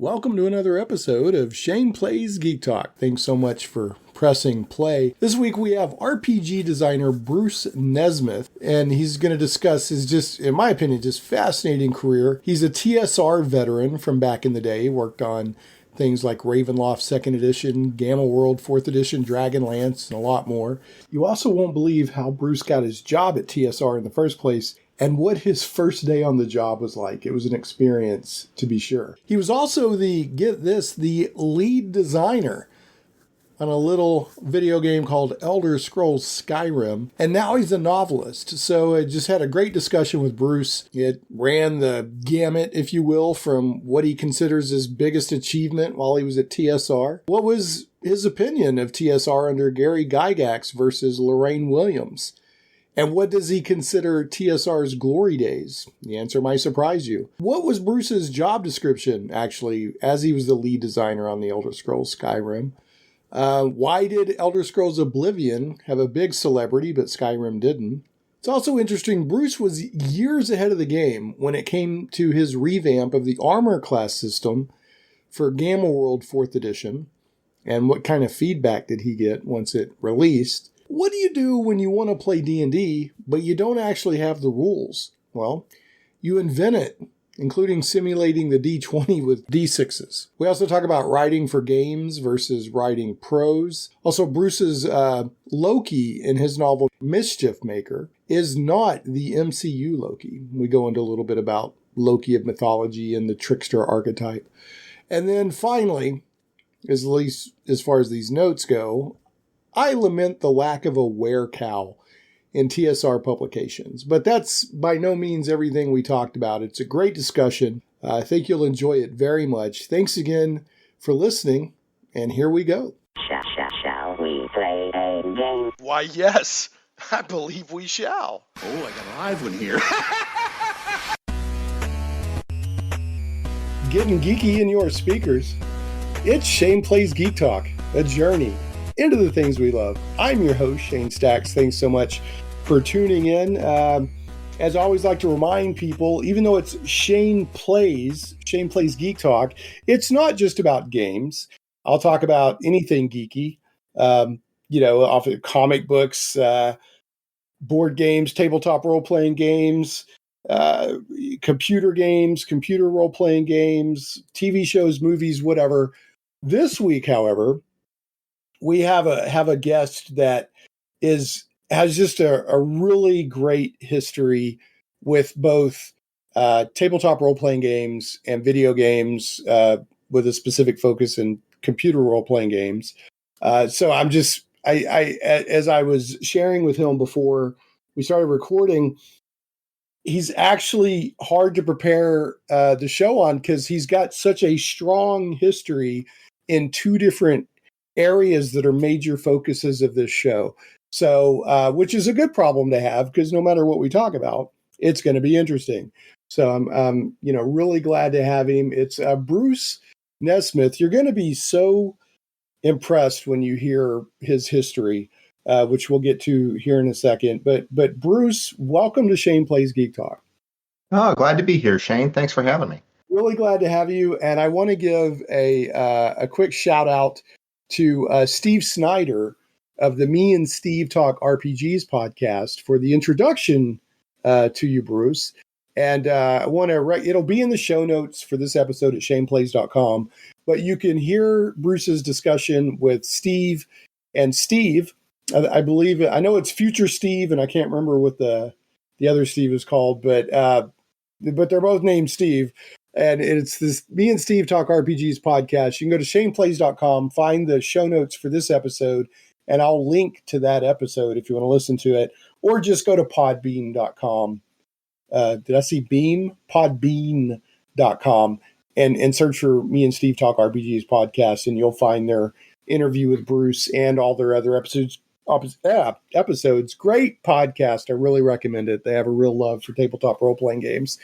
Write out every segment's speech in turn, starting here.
Welcome to another episode of Shane Plays Geek Talk. Thanks so much for pressing play. This week we have RPG designer Bruce Nesmith, and he's going to discuss his just, in my opinion, just fascinating career. He's a TSR veteran from back in the day, worked on things like Ravenloft 2nd Edition, Gamma World 4th Edition, Dragonlance, and a lot more. You also won't believe how Bruce got his job at TSR in the first place, and what his first day on the job was like. It was an experience, to be sure. He was also the lead designer on a little video game called Elder Scrolls Skyrim, and now he's a novelist. So I just had a great discussion with Bruce. It ran the gamut, if you will, from what he considers his biggest achievement while he was at TSR. What was his opinion of TSR under Gary Gygax versus Lorraine Williams? And what does he consider TSR's glory days? The answer might surprise you. What was Bruce's job description, actually, as he was the lead designer on the Elder Scrolls Skyrim? Why did Elder Scrolls Oblivion have a big celebrity, but Skyrim didn't? It's also interesting, Bruce was years ahead of the game when it came to his revamp of the armor class system for Gamma World 4th Edition. And what kind of feedback did he get once it released? What do you do when you want to play D&D, but you don't actually have the rules? Well, you invent it, including simulating the D20 with D6s. We also talk about writing for games versus writing prose. Also, Bruce's Loki in his novel Mischief Maker is not the MCU Loki. We go into a little bit about Loki of mythology and the trickster archetype. And then finally, at least as far as these notes go, I lament the lack of a werecow in TSR publications, but that's by no means everything we talked about. It's a great discussion. I think you'll enjoy it very much. Thanks again for listening, and here we go. Shall we play a game? Why, yes, I believe we shall. Oh, I got a live one here. Getting geeky in your speakers. It's Shane Plays Geek Talk, a journey into the things we love. I'm your host, Shane Stacks. Thanks so much for tuning in. As I always like to remind people, even though it's Shane Plays Geek Talk, it's not just about games. I'll talk about anything geeky, off of comic books, board games, tabletop role-playing games, computer games, computer role-playing games, TV shows, movies, whatever. This week, however, we have a guest that has just a really great history with both tabletop role-playing games and video games with a specific focus in computer role-playing games. So I'm just, as I was sharing with him before we started recording, he's actually hard to prepare the show on because he's got such a strong history in two different areas that are major focuses of this show. So, which is a good problem to have because no matter what we talk about, it's going to be interesting. So I'm really glad to have him. It's Bruce Nesmith. You're going to be so impressed when you hear his history, which we'll get to here in a second. But Bruce, welcome to Shane Plays Geek Talk. Oh, glad to be here, Shane. Thanks for having me. Really glad to have you. And I want to give a quick shout out to Steve Snyder of the Me and Steve Talk RPGs podcast for the introduction to you, Bruce. And I want to it'll be in the show notes for this episode at shaneplays.com, but you can hear Bruce's discussion with Steve. And Steve, I believe, I know it's Future Steve, and I can't remember what the other Steve is called, but they're both named Steve. And it's this Me and Steve Talk RPGs podcast. You can go to shaneplays.com, find the show notes for this episode, and I'll link to that episode if you want to listen to it, or just go to podbean.com. Did I see Beam? Podbean.com and search for Me and Steve Talk RPGs podcast, and you'll find their interview with Bruce and all their other episodes. Great podcast. I really recommend it. They have a real love for tabletop role-playing games.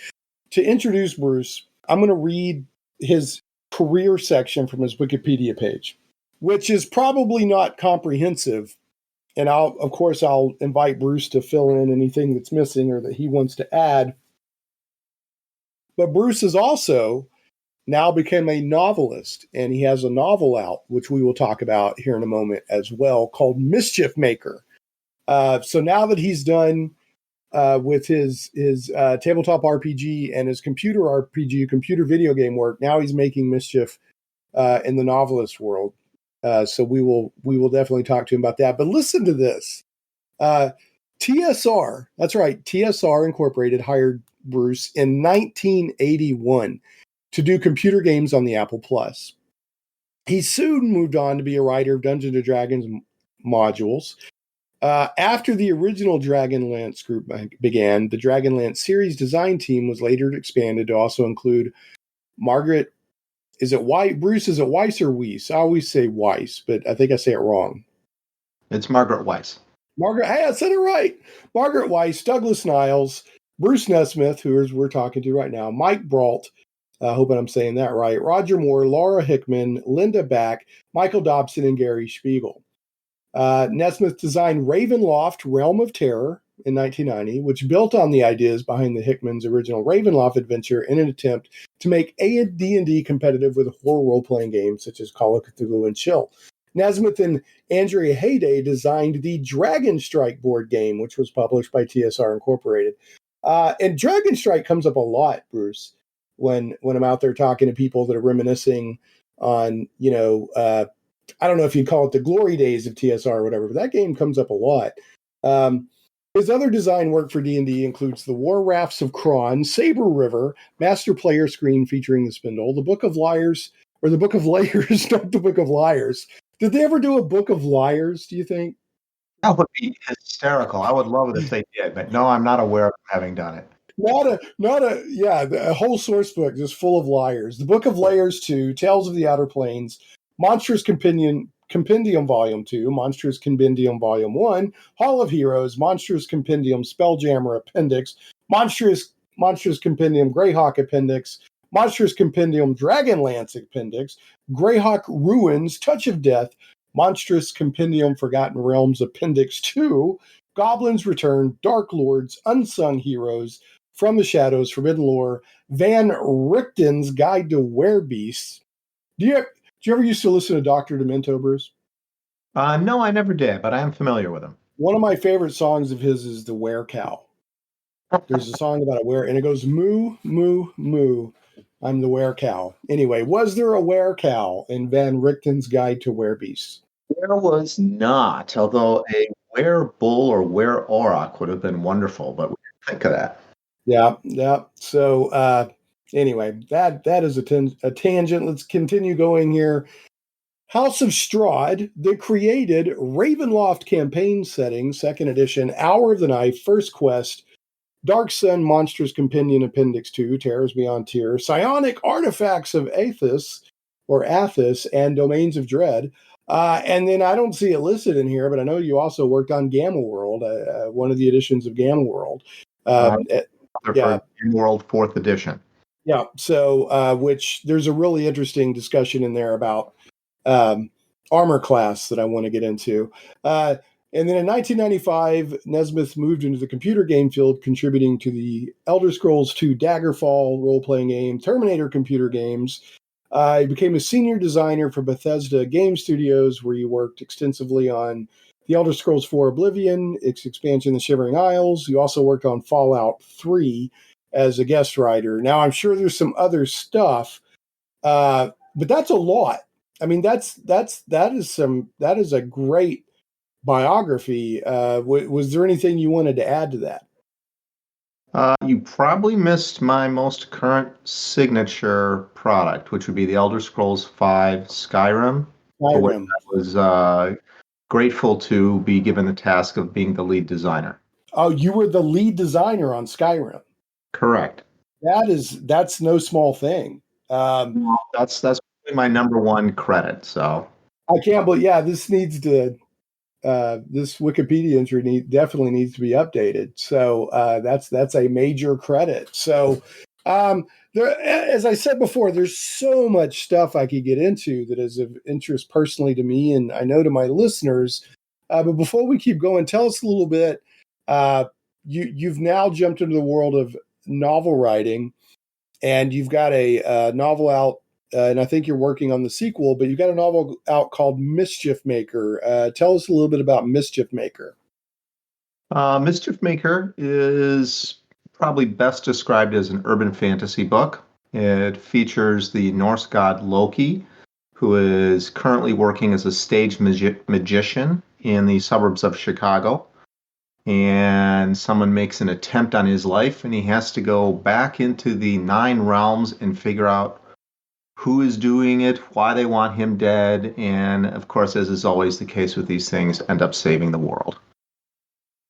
To introduce Bruce, I'm going to read his career section from his Wikipedia page, which is probably not comprehensive. And I'll invite Bruce to fill in anything that's missing or that he wants to add. But Bruce is also now became a novelist, and he has a novel out, which we will talk about here in a moment as well, called Mischief Maker. So now that he's done with his tabletop RPG and his computer RPG, computer video game work, now he's making Mischief in the novelist world. So we will definitely talk to him about that. But listen to this. TSR, that's right, TSR Incorporated hired Bruce in 1981 to do computer games on the Apple Plus. He soon moved on to be a writer of Dungeons & Dragons modules. After the original Dragonlance group began, the Dragonlance series design team was later expanded to also include Margaret. Is it White? Bruce, is it Weiss or Weiss? I always say Weiss, but I think I say it wrong. It's Margaret Weiss. Margaret, hey, I said it right. Margaret Weiss, Douglas Niles, Bruce Nesmith, who we're talking to right now, Mike Brault, hoping I'm saying that right, Roger Moore, Laura Hickman, Linda Back, Michael Dobson, and Gary Spiegel. Nesmith designed Ravenloft, Realm of Terror in 1990, which built on the ideas behind the Hickman's original Ravenloft adventure in an attempt to make D&D competitive with horror role-playing games such as Call of Cthulhu and Chill. Nesmith and Andrea Hayday designed the Dragon Strike board game, which was published by TSR Incorporated. And Dragon Strike comes up a lot, Bruce, when I'm out there talking to people that are reminiscing on, I don't know if you'd call it the glory days of TSR or whatever, but that game comes up a lot. His other design work for D&D includes the War Rafts of Kron, Saber River, Master Player Screen featuring the Spindle, the Book of Liars, or the Book of Layers, not the Book of Liars. Did they ever do a Book of Liars, do you think? That would be hysterical. I would love it if they did, but no, I'm not aware of having done it. A whole source book just full of liars. The Book of Layers 2, Tales of the Outer Planes, Monstrous Compendium Volume 2, Monstrous Compendium Volume 1, Hall of Heroes, Monstrous Compendium Spelljammer Appendix, Monstrous Compendium Greyhawk Appendix, Monstrous Compendium Dragonlance Appendix, Greyhawk Ruins, Touch of Death, Monstrous Compendium Forgotten Realms Appendix 2, Goblins Return, Dark Lords, Unsung Heroes, From the Shadows, Forbidden Lore, Van Richten's Guide to Werebeasts. Do you ever used to listen to Dr. Demento, Bruce? No, I never did, but I am familiar with him. One of my favorite songs of his is The Werecow. There's a song about a were, and it goes, moo, moo, moo. I'm the werecow. Anyway, was there a werecow in Van Richten's Guide to Werebeasts? There was not, although a werebull or were-auroch would have been wonderful, but we didn't think of that. Yeah. So anyway, that is a tangent. Let's continue going here. House of Strahd, they created Ravenloft campaign setting, 2nd edition, Hour of the Knife, First Quest, Dark Sun, Monstrous Compendium Appendix 2, Terrors Beyond Tier, Psionic Artifacts of Athos, and Domains of Dread. And then I don't see it listed in here, but I know you also worked on Gamma World, one of the editions of Gamma World. Gamma World 4th edition. Yeah, so which there's a really interesting discussion in there about armor class that I want to get into. And then in 1995, Nesmith moved into the computer game field, contributing to the Elder Scrolls 2 Daggerfall role-playing game, Terminator computer games. He became a senior designer for Bethesda Game Studios, where he worked extensively on the Elder Scrolls 4 Oblivion, its expansion, The Shivering Isles. He also worked on Fallout 3 as a guest writer. Now, I'm sure there's some other stuff, but that's a lot. I mean, that is a great biography. Was there anything you wanted to add to that? You probably missed my most current signature product, which would be the Elder Scrolls V Skyrim. For which I was grateful to be given the task of being the lead designer. Oh, you were the lead designer on Skyrim. Correct. That's no small thing. That's my number one credit. So I can't believe. Yeah, this needs to. This Wikipedia entry definitely needs to be updated. So that's a major credit. So there, as I said before, there's so much stuff I could get into that is of interest personally to me, and I know to my listeners. But before we keep going, tell us a little bit. You've now jumped into the world of novel writing, and you've got a novel out, and I think you're working on the sequel, but you've got a novel out called Mischief Maker. Tell us a little bit about Mischief Maker. Mischief Maker is probably best described as an urban fantasy book. It features the Norse god Loki, who is currently working as a stage magician in the suburbs of Chicago. And someone makes an attempt on his life, and he has to go back into the 9 realms and figure out who is doing it, why they want him dead, and of course, as is always the case with these things, end up saving the world.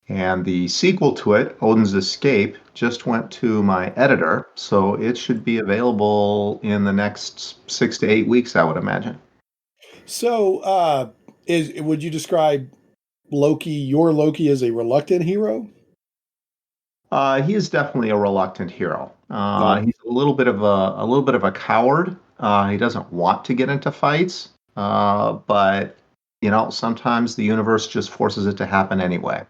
And the sequel to it, Odin's Escape, just went to my editor, so it should be available in the next 6 to 8 weeks, I would imagine. So, would you describe your Loki as a reluctant hero? He is definitely a reluctant hero. He's a little bit of a coward. He doesn't want to get into fights, but sometimes the universe just forces it to happen anyway.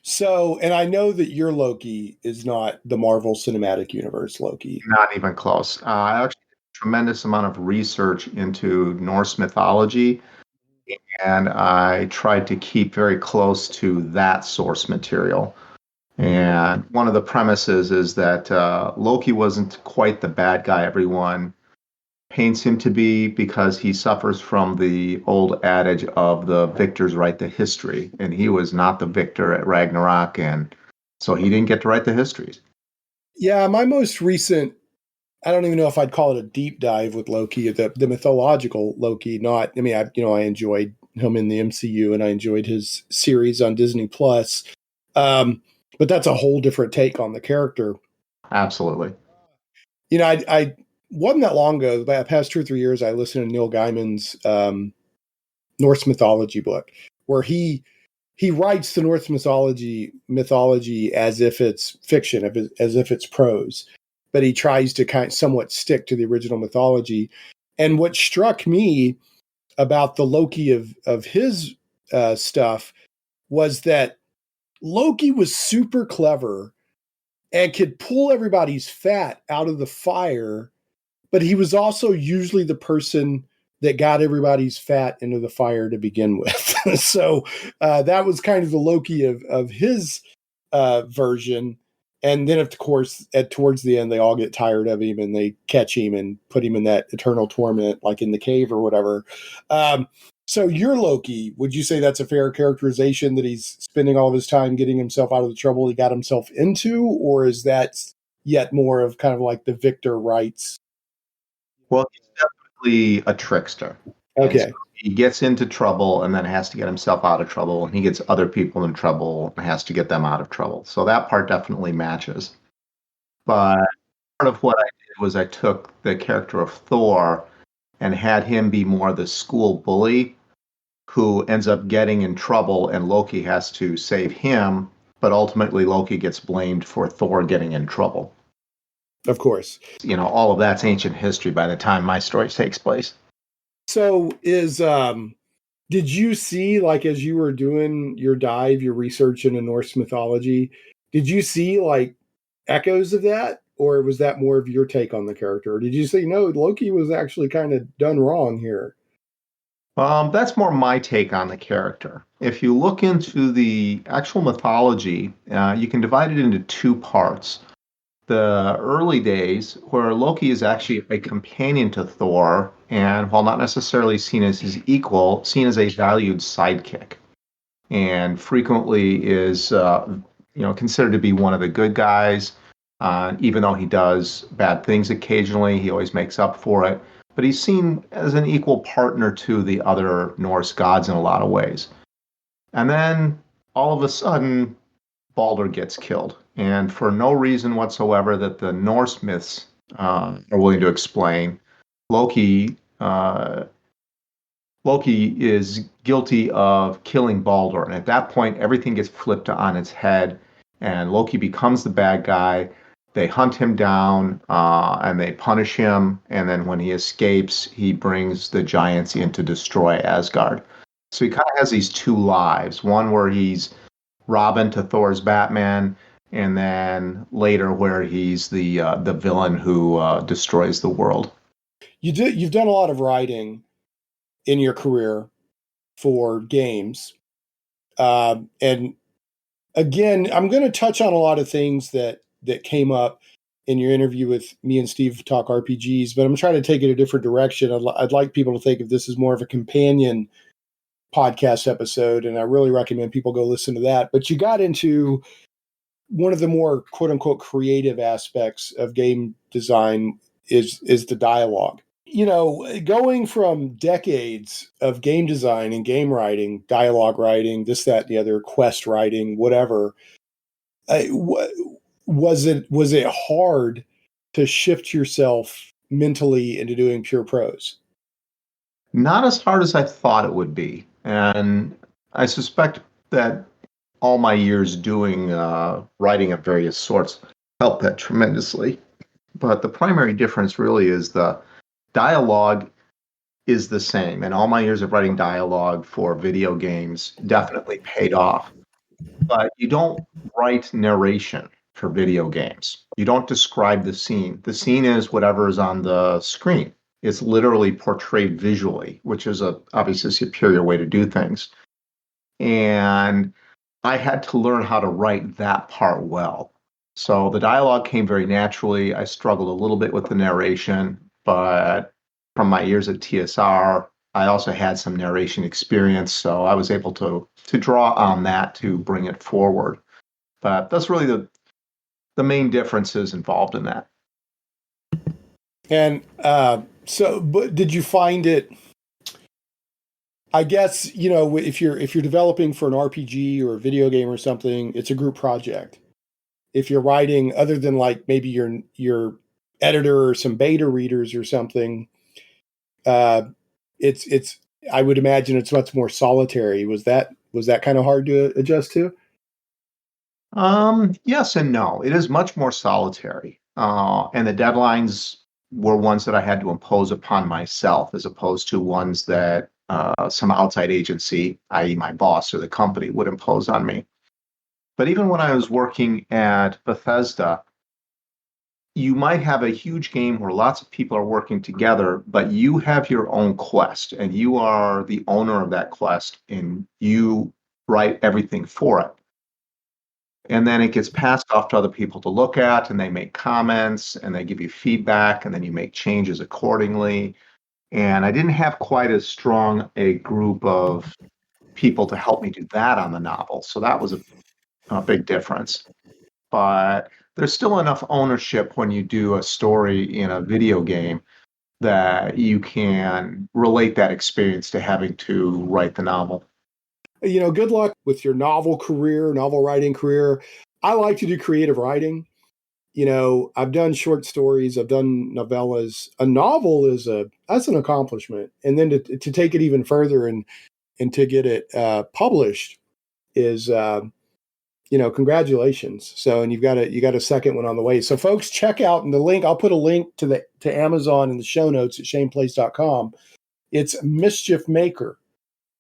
So, and I know that your Loki is not the Marvel Cinematic Universe Loki. Not even close. I actually did a tremendous amount of research into Norse mythology, and I tried to keep very close to that source material. And one of the premises is that Loki wasn't quite the bad guy everyone paints him to be, because he suffers from the old adage of the victors write the history, and he was not the victor at Ragnarok, and so he didn't get to write the histories. Yeah, my most recent, I don't even know if I'd call it a deep dive with Loki, the mythological Loki. I enjoyed him in the MCU, and I enjoyed his series on Disney Plus. But that's a whole different take on the character. Absolutely. I wasn't that long ago, the past 2 or 3 years, I listened to Neil Gaiman's Norse mythology book, where he writes the Norse mythology as if it's fiction, as if it's prose, but he tries to kind of somewhat stick to the original mythology. And what struck me about the Loki of his stuff was that Loki was super clever and could pull everybody's fat out of the fire, but he was also usually the person that got everybody's fat into the fire to begin with. So that was kind of the Loki of his version. And then, of course, towards the end, they all get tired of him and they catch him and put him in that eternal torment, like in the cave or whatever. So your Loki, would you say that's a fair characterization, that he's spending all of his time getting himself out of the trouble he got himself into? Or is that yet more of kind of like the victor rights? Well, he's definitely a trickster. Okay. So he gets into trouble and then has to get himself out of trouble, and he gets other people in trouble and has to get them out of trouble. So that part definitely matches. But part of what I did was I took the character of Thor and had him be more the school bully who ends up getting in trouble, and Loki has to save him, but ultimately Loki gets blamed for Thor getting in trouble. Of course. All of that's ancient history by the time my story takes place. So did you see, like, as you were doing your research into Norse mythology, did you see like echoes of that? Or was that more of your take on the character? Or did you say, no, Loki was actually kind of done wrong here? That's more my take on the character. If you look into the actual mythology, you can divide it into 2 parts. The early days, where Loki is actually a companion to Thor, and while not necessarily seen as his equal, seen as a valued sidekick, and frequently is considered to be one of the good guys. Even though he does bad things occasionally, he always makes up for it. But he's seen as an equal partner to the other Norse gods in a lot of ways. And then all of a sudden, Balder gets killed. And for no reason whatsoever that the Norse myths are willing to explain, Loki is guilty of killing Balder. And at that point, everything gets flipped on its head, and Loki becomes the bad guy. They hunt him down and they punish him. And then when he escapes, he brings the giants in to destroy Asgard. So he kind of has these 2 lives. One where he's Robin to Thor's Batman, and then later where he's the villain who destroys the world. You've done a lot of writing in your career for games, and again, I'm going to touch on a lot of things that came up in your interview with me and Steve Talk RPGs, but I'm trying to take it a different direction. I'd like people to think of this as more of a companion podcast episode, and I really recommend people go listen to that. But you got into one of the more quote unquote creative aspects of game design is the dialogue. You know, going from decades of game design and game writing, dialogue writing, this, that, and the other, quest writing, whatever, was it hard to shift yourself mentally into doing pure prose? Not as hard as I thought it would be. And I suspect that all my years doing writing of various sorts helped that tremendously. But the primary difference really is the dialogue is the same. And all my years of writing dialogue for video games definitely paid off. But you don't write narration for video games. You don't describe the scene. The scene is whatever is on the screen. It's literally portrayed visually, which is obviously a superior way to do things. And I had to learn how to write that part well. So the dialogue came very naturally. I struggled a little bit with the narration, but from my years at TSR, I also had some narration experience, so I was able to draw on that to bring it forward. But that's really the main differences involved in that. And but did you find it? I guess, you know, if you're developing for an RPG or a video game or something, it's a group project. If you're writing, other than like maybe your editor or some beta readers or something, it's I would imagine it's much more solitary. Was that kind of hard to adjust to? Yes and no. It is much more solitary. And the deadlines were ones that I had to impose upon myself as opposed to ones that some outside agency, i.e. my boss or the company, would impose on me. But even when I was working at Bethesda, you might have a huge game where lots of people are working together, but you have your own quest and you are the owner of that quest and you write everything for it. And then it gets passed off to other people to look at, and they make comments and they give you feedback, and then you make changes accordingly. And I didn't have quite as strong a group of people to help me do that on the novel. So that was a big difference. But there's still enough ownership when you do a story in a video game that you can relate that experience to having to write the novel. You know, good luck with your novel writing career. I like to do creative writing. You know, I've done short stories, I've done novellas. A novel that's an accomplishment. And then to take it even further and to get it published is, you know, congratulations. So, and you got a second one on the way. So folks, check out, and the link, I'll put a link to Amazon in the show notes at shaneplays.com. It's Mischief Maker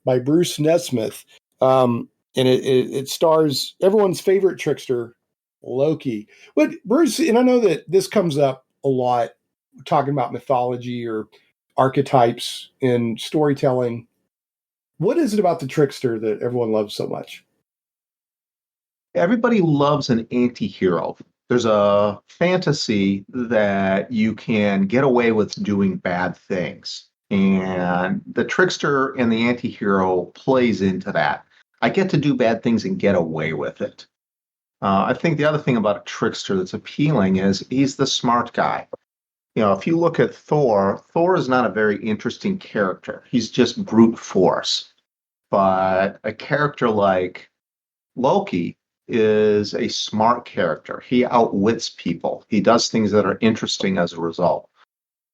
by Bruce Nesmith. And it stars everyone's favorite trickster, Loki. But Bruce, and I know that this comes up a lot, talking about mythology or archetypes in storytelling. What is it about the trickster that everyone loves so much? Everybody loves an anti-hero. There's a fantasy that you can get away with doing bad things. And the trickster and the anti-hero plays into that. I get to do bad things and get away with it. I think the other thing about a trickster that's appealing is he's the smart guy. You know, if you look at Thor is not a very interesting character. He's just brute force. But a character like Loki is a smart character. He outwits people. He does things that are interesting as a result.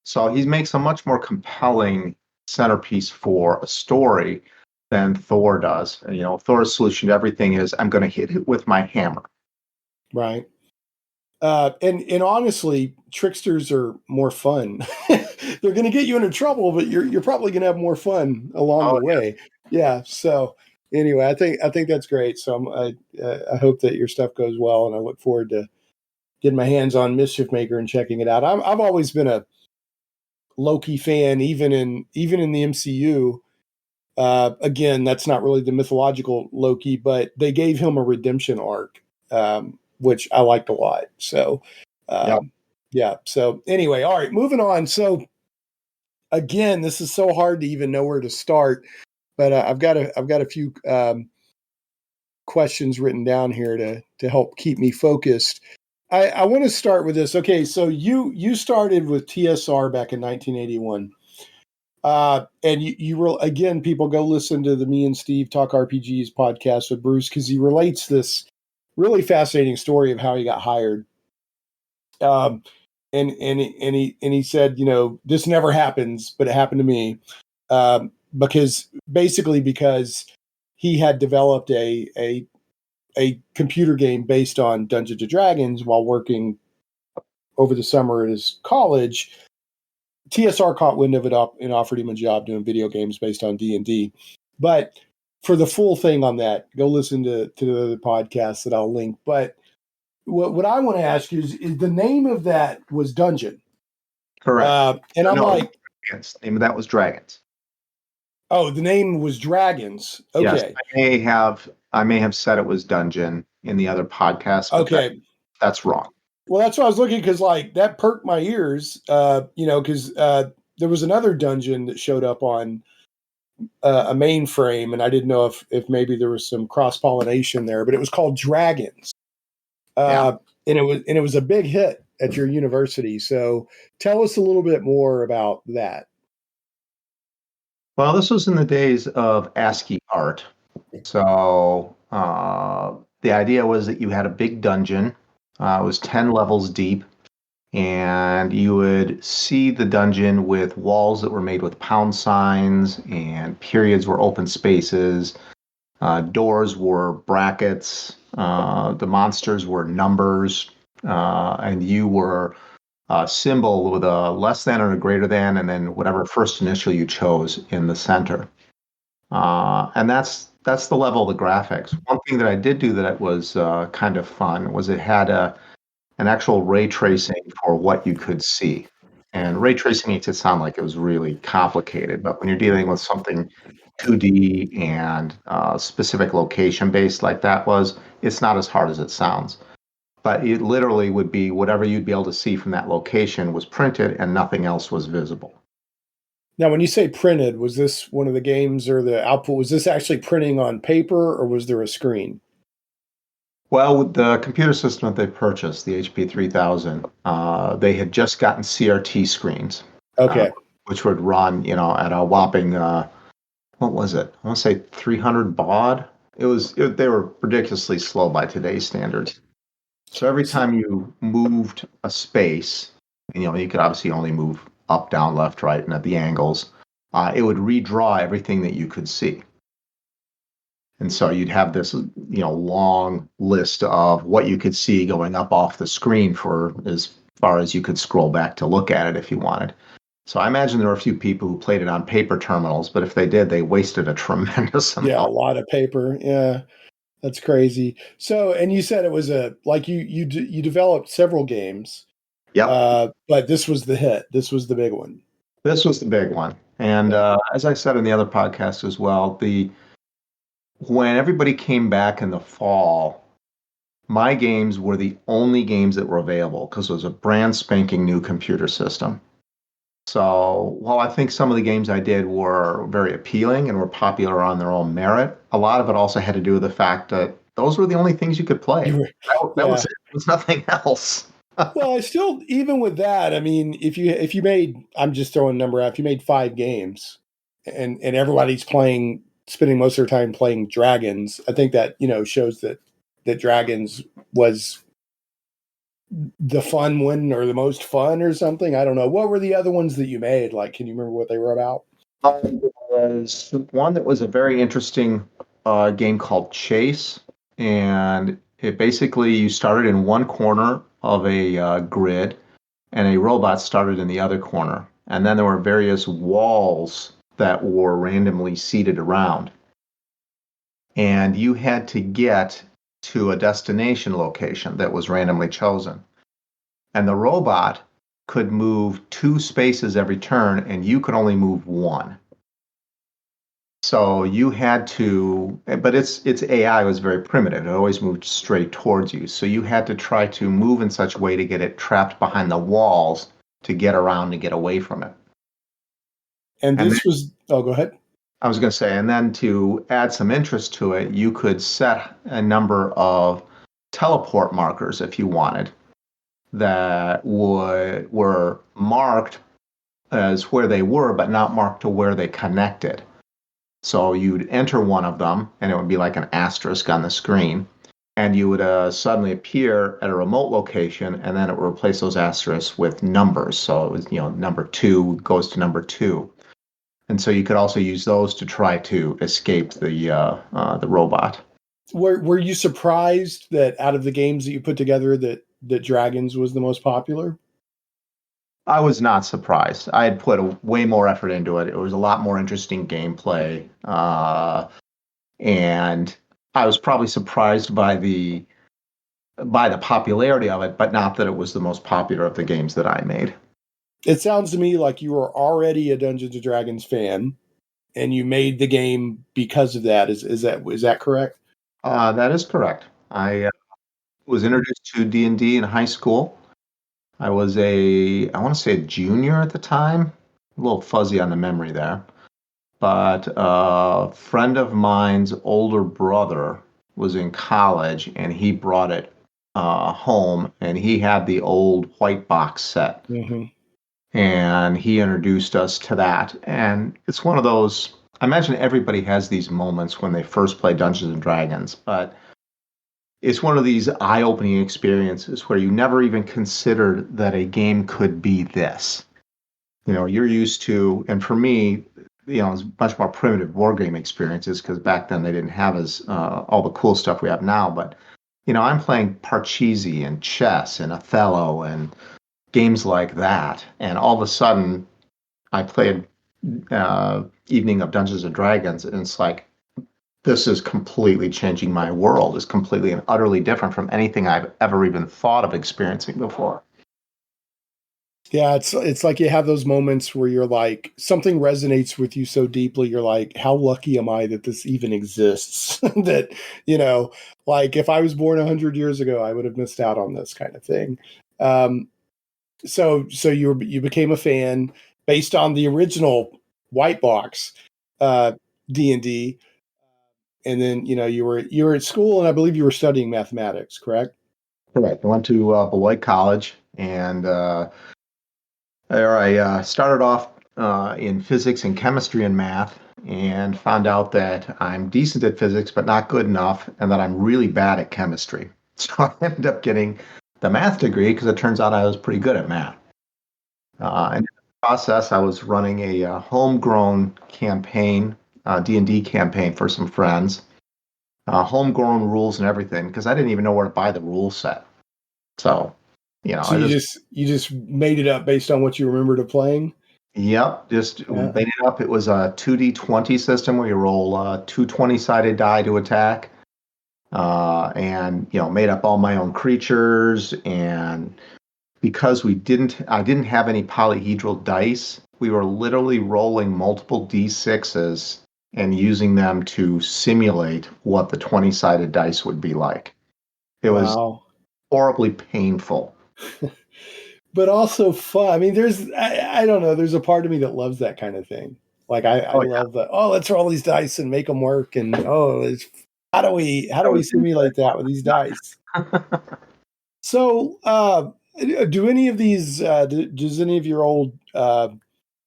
So he makes a much more compelling centerpiece for a story than Thor does. And, you know, Thor's solution to everything is, I'm going to hit it with my hammer. Right. And honestly, tricksters are more fun. They're going to get you into trouble, but you're probably going to have more fun along the way. Yeah. So Anyway, I think that's great. So I hope that your stuff goes well, and I look forward to getting my hands on Mischief Maker and checking it out. I've always been a Loki fan, even in the MCU. Again, that's not really the mythological Loki, but they gave him a redemption arc, which I liked a lot. So, Yeah. yeah. So anyway, all right, moving on. So again, this is so hard to even know where to start, but I've got a few questions written down here to help keep me focused. I want to start with this. Okay, so you started with TSR back in 1981. And you will, again, people go listen to the Me and Steve Talk RPGs podcast with Bruce, because he relates this really fascinating story of how he got hired. And he said, this never happens, but it happened to me. Because he had developed a computer game based on Dungeons and Dragons while working over the summer at his college. TSR caught wind of it up and offered him a job doing video games based on D&D. But for the full thing on that, go listen to the other podcasts that I'll link. But what I want to ask you is the name of that was Dungeon. Correct. And I'm like, Dragons. The name of that was Dragons. oh, the name was Dragons. Okay. Yes, I may have said it was Dungeon in the other podcast. Okay. That's wrong. Well, that's what I was looking, because like that perked my ears, because there was another dungeon that showed up on a mainframe, and I didn't know if maybe there was some cross pollination there, but it was called Dragons, and it was a big hit at your university. So tell us a little bit more about that. Well, this was in the days of ASCII art. So the idea was that you had a big dungeon. It was 10 levels deep, and you would see the dungeon with walls that were made with pound signs, and periods were open spaces. Doors were brackets. The monsters were numbers, and you were a symbol with a less than or a greater than, and then whatever first initial you chose in the center. And that's the level of the graphics. One thing that I did do that was kind of fun was it had an actual ray tracing for what you could see. And ray tracing makes it sound like it was really complicated, but when you're dealing with something 2D and specific location based like that was, it's not as hard as it sounds. But it literally would be whatever you'd be able to see from that location was printed and nothing else was visible. Now, when you say printed, was this one of the games, or the output, was this actually printing on paper, or was there a screen? Well, with the computer system that they purchased, the HP 3000, they had just gotten CRT screens. Okay. Which would run, at a whopping, what was it? I want to say 300 baud. They were ridiculously slow by today's standards. So every time you moved a space, you could obviously only move up, down, left, right, and at the angles, it would redraw everything that you could see. And so you'd have this, long list of what you could see going up off the screen for as far as you could scroll back to look at it if you wanted. So I imagine there were a few people who played it on paper terminals, but if they did, they wasted a tremendous amount. Yeah, a lot of paper. Yeah, that's crazy. So, and you said it was you developed several games. Yeah. But this was the hit. This was the big one. This was the big one. And as I said in the other podcast as well, when everybody came back in the fall, my games were the only games that were available because it was a brand spanking new computer system. So while I think some of the games I did were very appealing and were popular on their own merit, a lot of it also had to do with the fact that those were the only things you could play. That was it. There was nothing else. Well, I still, even with that, I mean, if you made, I'm just throwing a number out, if you made 5 games and everybody's spending most of their time playing Dragons, I think that, shows that Dragons was the fun one, or the most fun, or something. I don't know. What were the other ones that you made? Like, can you remember what they were about? There was one that was a very interesting game called Chase. And it basically, you started in one corner of a grid, and a robot started in the other corner. And then there were various walls that were randomly seated around. and you had to get to a destination location that was randomly chosen. And the robot could move 2 spaces every turn, and you could only move 1. So you had to, but its AI was very primitive. It always moved straight towards you. So you had to try to move in such a way to get it trapped behind the walls to get around and get away from it. And this was, oh, go ahead. I was going to say, and then to add some interest to it, you could set a number of teleport markers if you wanted that were marked as where they were, but not marked to where they connected. So you'd enter one of them, and it would be like an asterisk on the screen, and you would suddenly appear at a remote location, and then it would replace those asterisks with numbers. So it was, number 2 goes to number 2. And so you could also use those to try to escape the robot. Were you surprised that out of the games that you put together that Dragons was the most popular? I was not surprised. I had put way more effort into it. It was a lot more interesting gameplay. And I was probably surprised by the popularity of it, but not that it was the most popular of the games that I made. It sounds to me like you were already a Dungeons & Dragons fan, and you made the game because of that. Is that correct? That is correct. I was introduced to D&D in high school. I was I want to say a junior at the time. A little fuzzy on the memory there. But a friend of mine's older brother was in college, and he brought it home, and he had the old white box set. Mm-hmm. And he introduced us to that. And it's one of those, I imagine everybody has these moments when they first play Dungeons and Dragons, but it's one of these eye-opening experiences where you never even considered that a game could be this. You're used to, and for me, it's much more primitive war game experiences, because back then they didn't have all the cool stuff we have now. But, I'm playing Parcheesi and chess and Othello and games like that, and all of a sudden I played Evening of Dungeons and Dragons, and it's like, this is completely changing my world. It's completely and utterly different from anything I've ever even thought of experiencing before. Yeah, it's like you have those moments where you're like, something resonates with you so deeply, you're like, how lucky am I that this even exists? That, like if I was born 100 years ago, I would have missed out on this kind of thing. So you became a fan based on the original white box D&D, and then you were at school, and I believe you were studying mathematics, correct? Correct. I went to Beloit College, and there I started off in physics and chemistry and math, and found out that I'm decent at physics but not good enough, and that I'm really bad at chemistry. So I ended up getting the math degree because it turns out I was pretty good at math. And in the process, I was running a homegrown campaign, D&D campaign for some friends, homegrown rules and everything, because I didn't even know where to buy the rule set. So, you just made it up based on what you remembered of playing? Yep, just made it up. It was a 2d20 system where you roll 2 20-sided die to attack. And made up all my own creatures, and because I didn't have any polyhedral dice, we were literally rolling multiple d6s and using them to simulate what the 20-sided dice would be like. It was horribly painful. But also fun. I mean, I don't know, there's a part of me that loves that kind of thing. Like I love that. Oh, let's roll these dice and make them work, and how do we simulate that with these dice? So, do any of these? Does any of your old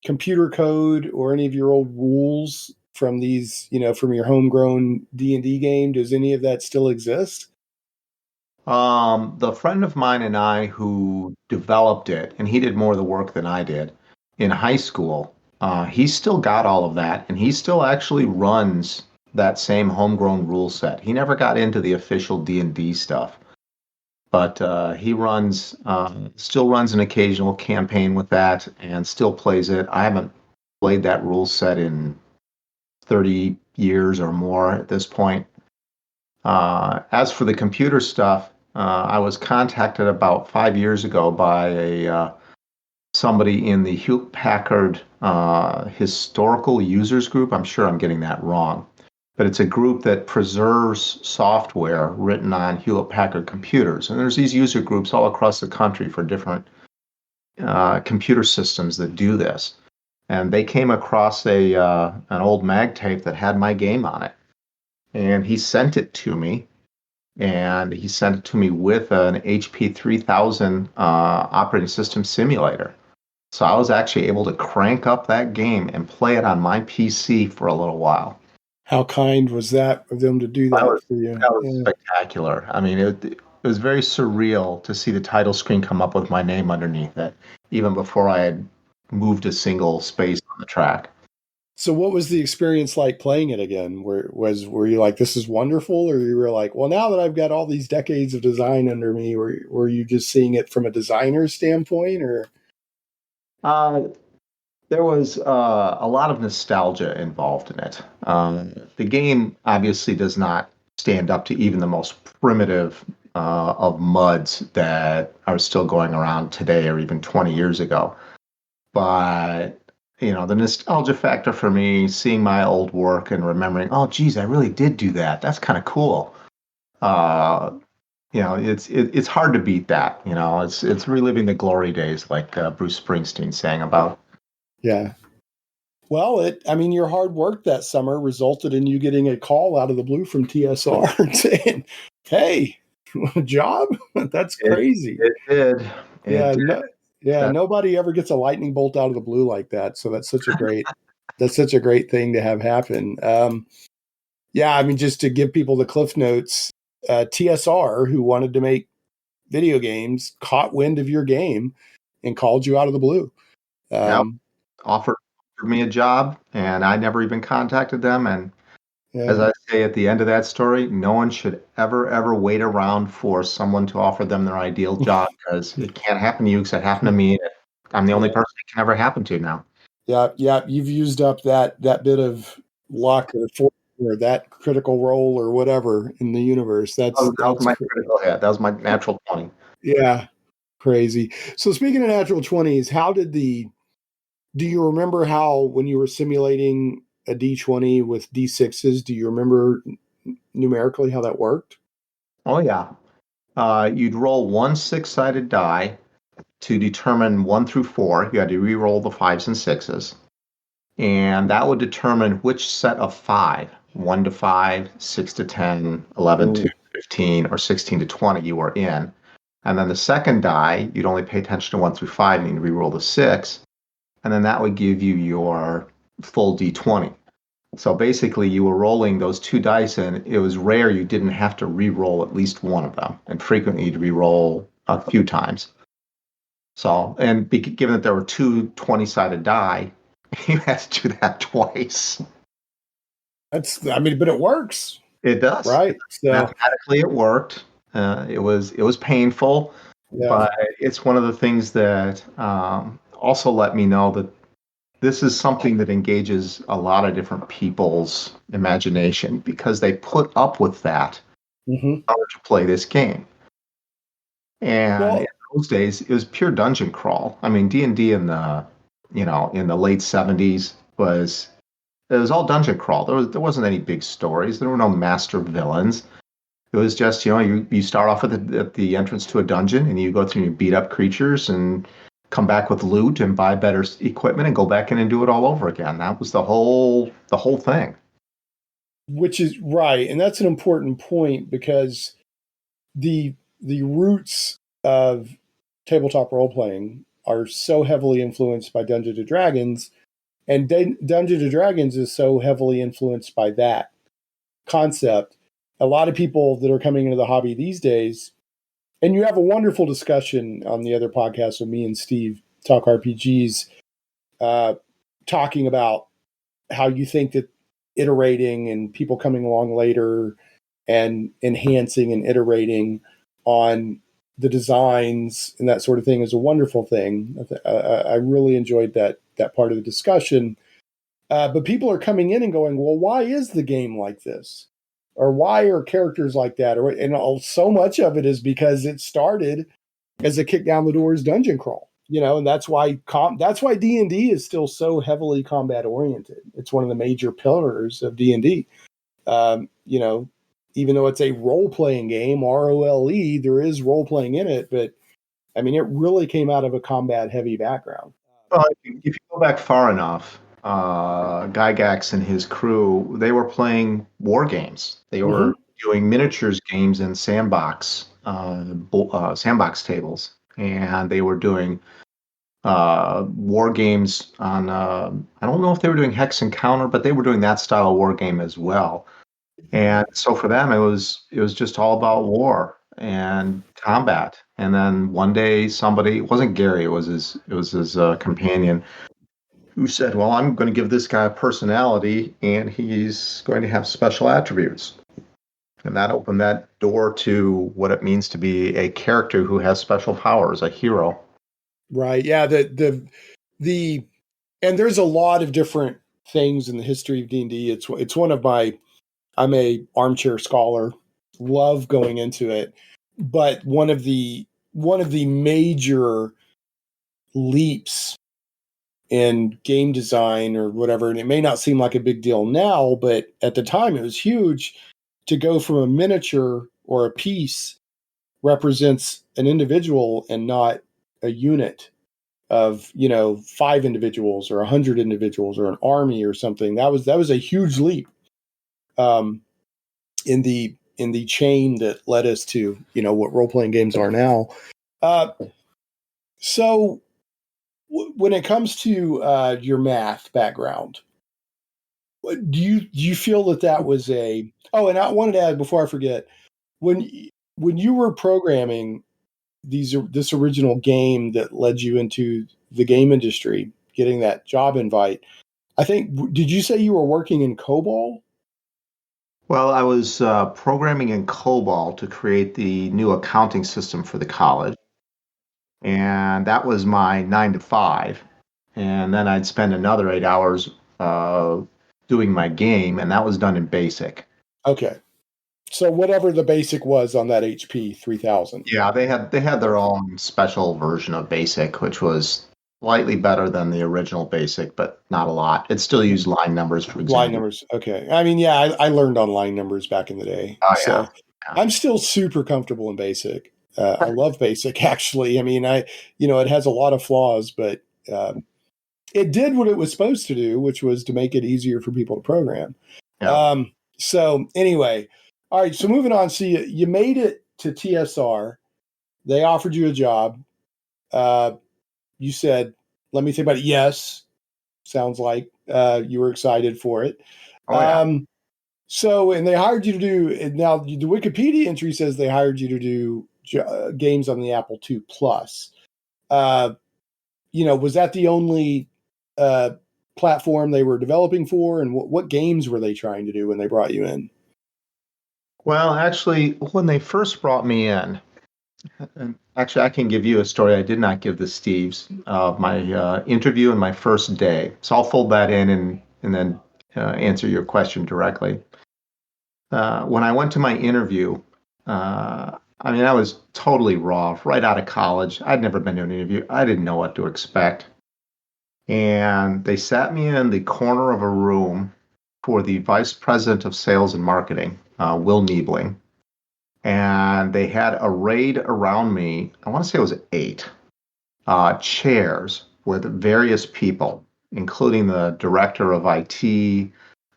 computer code or any of your old rules from these, from your homegrown D&D game, does any of that still exist? The friend of mine and I who developed it, and he did more of the work than I did in high school, he's still got all of that, and he still actually runs that same homegrown rule set. He never got into the official D&D stuff, but he still runs an occasional campaign with that and still plays it. I haven't played that rule set in 30 years or more at this point. As for the computer stuff, I was contacted about 5 years ago by somebody in the Hewlett Packard historical users group. I'm sure I'm getting that wrong, but it's a group that preserves software written on Hewlett Packard computers. And there's these user groups all across the country for different computer systems that do this. And they came across an old mag tape that had my game on it. And he sent it to me. And he sent it to me with an HP 3000 operating system simulator. So I was actually able to crank up that game and play it on my PC for a little while. How kind was that of them to do that for you? That was spectacular. I mean, it was very surreal to see the title screen come up with my name underneath it, even before I had moved a single space on the track. So what was the experience like playing it again? Were you like, this is wonderful? Or you were like, well, now that I've got all these decades of design under me, were you just seeing it from a designer's standpoint? Or there was a lot of nostalgia involved in it. The game obviously does not stand up to even the most primitive of MUDs that are still going around today or even 20 years ago. But, the nostalgia factor for me, seeing my old work and remembering, oh, geez, I really did do that. That's kind of cool. It's hard to beat that. It's reliving the glory days, like Bruce Springsteen sang about. Yeah. Well, your hard work that summer resulted in you getting a call out of the blue from TSR saying, hey, job? That's crazy. It did. Nobody ever gets a lightning bolt out of the blue like that. So that's such a great thing to have happen. Just to give people the cliff notes, TSR, who wanted to make video games, caught wind of your game and called you out of the blue. Offered me a job, and I never even contacted them. And as I say at the end of that story, no one should ever wait around for someone to offer them their ideal job, because it can't happen to you because it happened to me. I'm the only person it can ever happen to now. Yeah. You've used up that bit of luck or that critical role or whatever in the universe. That was my critical hit. That was my natural 20. Yeah, crazy. So speaking of natural 20s, do you remember how when you were simulating a D20 with D6s, do you remember numerically how that worked? Oh, yeah. You'd roll one 6-sided die to determine 1 through 4. You had to re-roll the 5s and 6s. And that would determine which set of 5, 1 to 5, 6 to 10, 11 to 15, or 16 to 20 you were in. And then the second die, you'd only pay attention to 1 through 5, and you'd re-roll the 6. And then that would give you your full D20. So basically, you were rolling those 2 dice, and it was rare you didn't have to re-roll at least one of them, and frequently you'd re-roll a few times. So, and given that there were 2 20-sided die, you had to do that twice. But it works. It does. Right? So mathematically, it worked. It was painful, but it's one of the things that also let me know that this is something that engages a lot of different people's imagination, because they put up with that in order to play this game. And in those days, it was pure dungeon crawl. I mean, D&D in the late 70s was all dungeon crawl. There wasn't any big stories. There were no master villains. It was just, you start off at the entrance to a dungeon, and you go through and you beat up creatures and come back with loot and buy better equipment and go back in and do it all over again. That was the whole thing. Which is right. And that's an important point, because the roots of tabletop role-playing are so heavily influenced by Dungeons & Dragons, and Dungeons & Dragons is so heavily influenced by that concept. A lot of people that are coming into the hobby these days, and you have a wonderful discussion on the other podcast with me and Steve, Talk RPGs, talking about how you think that iterating and people coming along later and enhancing and iterating on the designs and that sort of thing is a wonderful thing. I really enjoyed that part of the discussion. But people are coming in and going, well, why is the game like this? Or why are characters like that? So much of it is because it started as a kick down the doors dungeon crawl, and that's why D&D is still so heavily combat oriented. It's one of the major pillars of D&D. Even though it's a role playing game, ROLE, there is role playing in it, but I mean, it really came out of a combat heavy background. Well, if you go back far enough, Gygax and his crew, they were playing war games. They were doing miniatures games in sandbox tables, and they were doing war games on. I don't know if they were doing Hex Encounter, but they were doing that style of war game as well. And so for them, it was just all about war and combat. And then one day, somebody, it wasn't Gary, it was his companion, who said, "Well, I'm going to give this guy a personality, and he's going to have special attributes." And that opened that door to what it means to be a character who has special powers, a hero. Right. Yeah. And there's a lot of different things in the history of D&D. It's one of my. I'm a armchair scholar. Love going into it, but one of the major leaps in game design or whatever, and it may not seem like a big deal now, but at the time it was huge to go from a miniature or a piece represents an individual and not a unit of 5 individuals or 100 individuals or an army or something. That was a huge leap in the chain that led us to what role-playing games are now. So when it comes to your math background, do you feel that was a... Oh, and I wanted to add before I forget, when you were programming this original game that led you into the game industry, getting that job invite, I think, did you say you were working in COBOL? Well, I was programming in COBOL to create the new accounting system for the college. And that was my 9 to 5. And then I'd spend another 8 hours doing my game, and that was done in BASIC. Okay. So whatever the BASIC was on that HP 3000. Yeah, they had their own special version of BASIC, which was slightly better than the original BASIC, but not a lot. It still used line numbers, for example. Line numbers. Okay. I mean, yeah, I learned on line numbers back in the day. Oh, so yeah. I'm still super comfortable in BASIC. I love BASIC, actually. I mean, it has a lot of flaws, but it did what it was supposed to do, which was to make it easier for people to program. Yeah. So anyway, all right. So moving on. So you made it to TSR. They offered you a job. You said, "Let me think about it." Yes. Sounds like you were excited for it. Oh, yeah. So, and they hired you to do, now the Wikipedia entry says they hired you to do games on the Apple II Plus. Was that the only platform they were developing for? And what games were they trying to do when they brought you in? Well, actually, when they first brought me in, and actually, I can give you a story I did not give the Steves of my interview and my first day. So I'll fold that in and then answer your question directly. When I went to my interview, I was totally raw, right out of college. I'd never been to an interview. I didn't know what to expect. And they sat me in the corner of a room for the vice president of sales and marketing, Will Niebling. And they had arrayed around me, I want to say it was 8 chairs with various people, including the director of IT,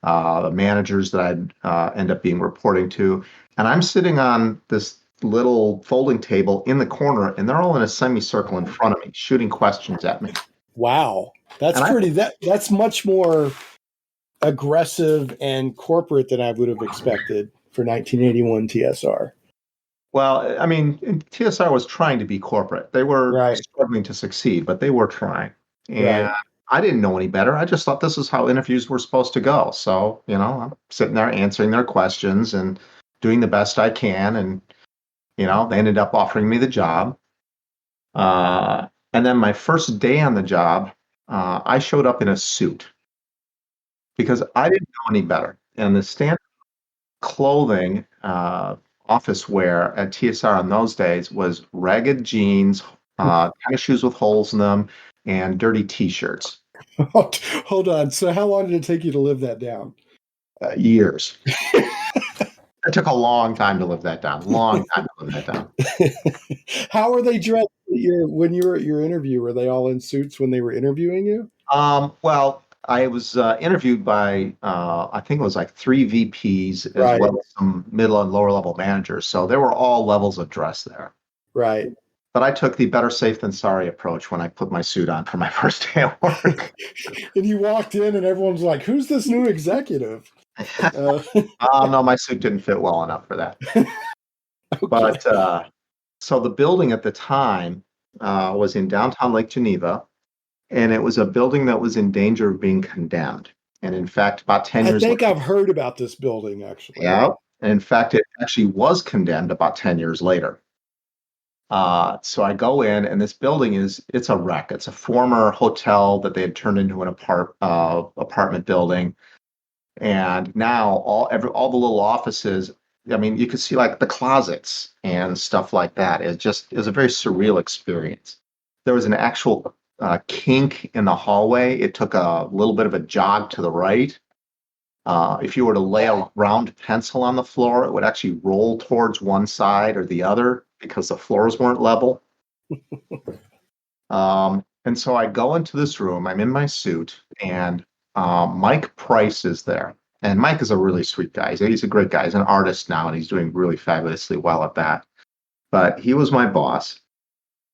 the managers that I'd end up being reporting to. And I'm sitting on this little folding table in the corner, and they're all in a semicircle in front of me, shooting questions at me. Wow. That's much more aggressive and corporate than I would have expected for 1981 TSR. Well, I mean, TSR was trying to be corporate. They were struggling to succeed, but they were trying. And I didn't know any better. I just thought this is how interviews were supposed to go. So, I'm sitting there answering their questions and doing the best I can. And, they ended up offering me the job. And then my first day on the job, I showed up in a suit because I didn't know any better. And the standard clothing, office wear at TSR in those days was ragged jeans, tennis shoes with holes in them, and dirty T-shirts. Hold on. So how long did it take you to live that down? Years. It took a long time to live that down. Long time to live that down. How were they dressed when you were at your interview? Were they all in suits when they were interviewing you? Well, I was interviewed by, I think it was like 3 VPs as well as some middle and lower level managers. So there were all levels of dress there. Right. But I took the better safe than sorry approach when I put my suit on for my first day at work. And you walked in and everyone's like, who's this new executive? No, my suit didn't fit well enough for that. Okay. But so the building at the time was in downtown Lake Geneva, and it was a building that was in danger of being condemned. And in fact, about 10 years later, I've heard about this building, actually. Yeah. And in fact, it actually was condemned about 10 years later. So I go in, and this building it's a wreck. It's a former hotel that they had turned into an apartment building. And now all the little offices, I mean, you could see like the closets and stuff like that. It was a very surreal experience. There was an actual kink in the hallway. It took a little bit of a jog to the right. If you were to lay a round pencil on the floor, it would actually roll towards one side or the other because the floors weren't level. And so I go into this room. I'm in my suit, and Mike Price is there. And Mike is a really sweet guy. He's a great guy. He's an artist now, and he's doing really fabulously well at that. But he was my boss,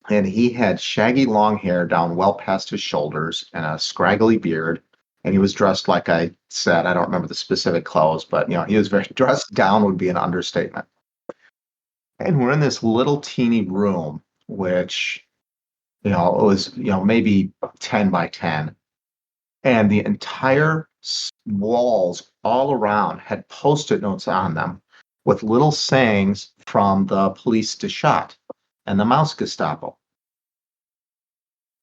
and he had shaggy long hair down well past his shoulders and a scraggly beard. And he was dressed like I said. I don't remember the specific clothes, but he was very dressed down would be an understatement. And we're in this little teeny room, which it was maybe 10 by 10. And the entire walls all around had Post-it notes on them with little sayings from the police de chat and the Mouse Gestapo.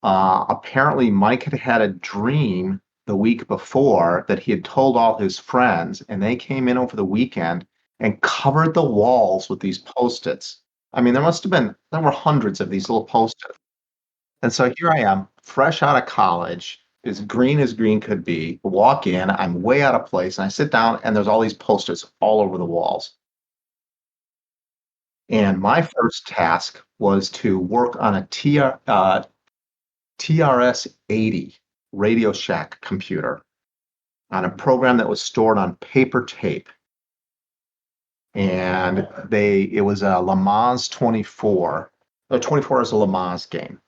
Apparently, Mike had a dream the week before that he had told all his friends, and they came in over the weekend and covered the walls with these Post-its. I mean, there were hundreds of these little Post-its. And so here I am, fresh out of college, as green could be, walk in, I'm way out of place, and I sit down, and there's all these Post-its all over the walls. And my first task was to work on a TRS-80 Radio Shack computer on a program that was stored on paper tape. And it was a Le Mans 24. 24 is a Le Mans game,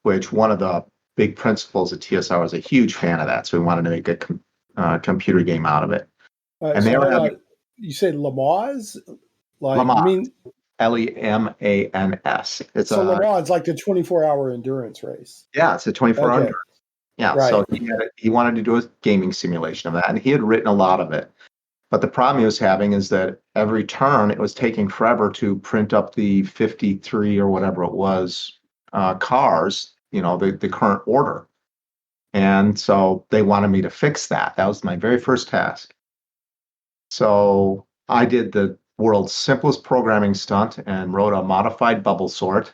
which one of the big principals at TSR was a huge fan of that, so we wanted to make a computer game out of it. And so you say Le Mans? Le Mans. I mean, LEMANS. Le Mans, like the 24-hour endurance race. Yeah, it's a 24-hour endurance. Yeah, right. So he wanted to do a gaming simulation of that, and he had written a lot of it. But the problem he was having is that every turn, it was taking forever to print up the 53 or whatever it was cars, the current order. And so they wanted me to fix that. That was my very first task. So I did the world's simplest programming stunt and wrote a modified bubble sort.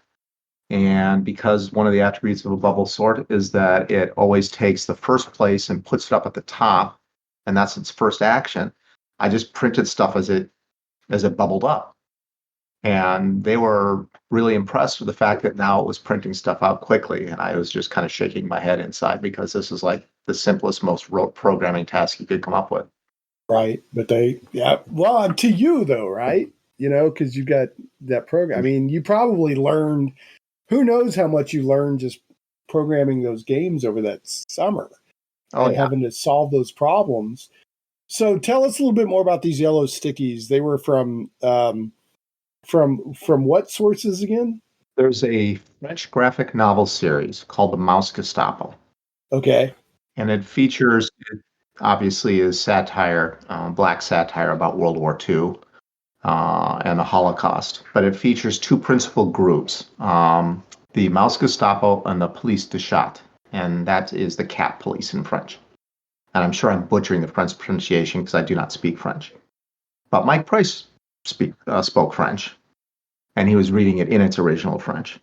And because one of the attributes of a bubble sort is that it always takes the first place and puts it up at the top, and that's its first action, I just printed stuff as it bubbled up. And they were really impressed with the fact that now it was printing stuff out quickly. And I was just kind of shaking my head inside because this is like the simplest, most rote programming task you could come up with. Right. But well, to you though, right? Because you got that program. I mean, you probably learned, who knows how much you learned just programming those games over that summer. Having to solve those problems. So tell us a little bit more about these yellow stickies. They were from what sources again? There's a French graphic novel series called The Mouse Gestapo. Okay. And it features, obviously, is satire, black satire about World War II and the Holocaust. But it features two principal groups, the Mouse Gestapo and the Police de Chat. And that is the cat police in French. And I'm sure I'm butchering the French pronunciation because I do not speak French. But Mike Price spoke French, and he was reading it in its original French.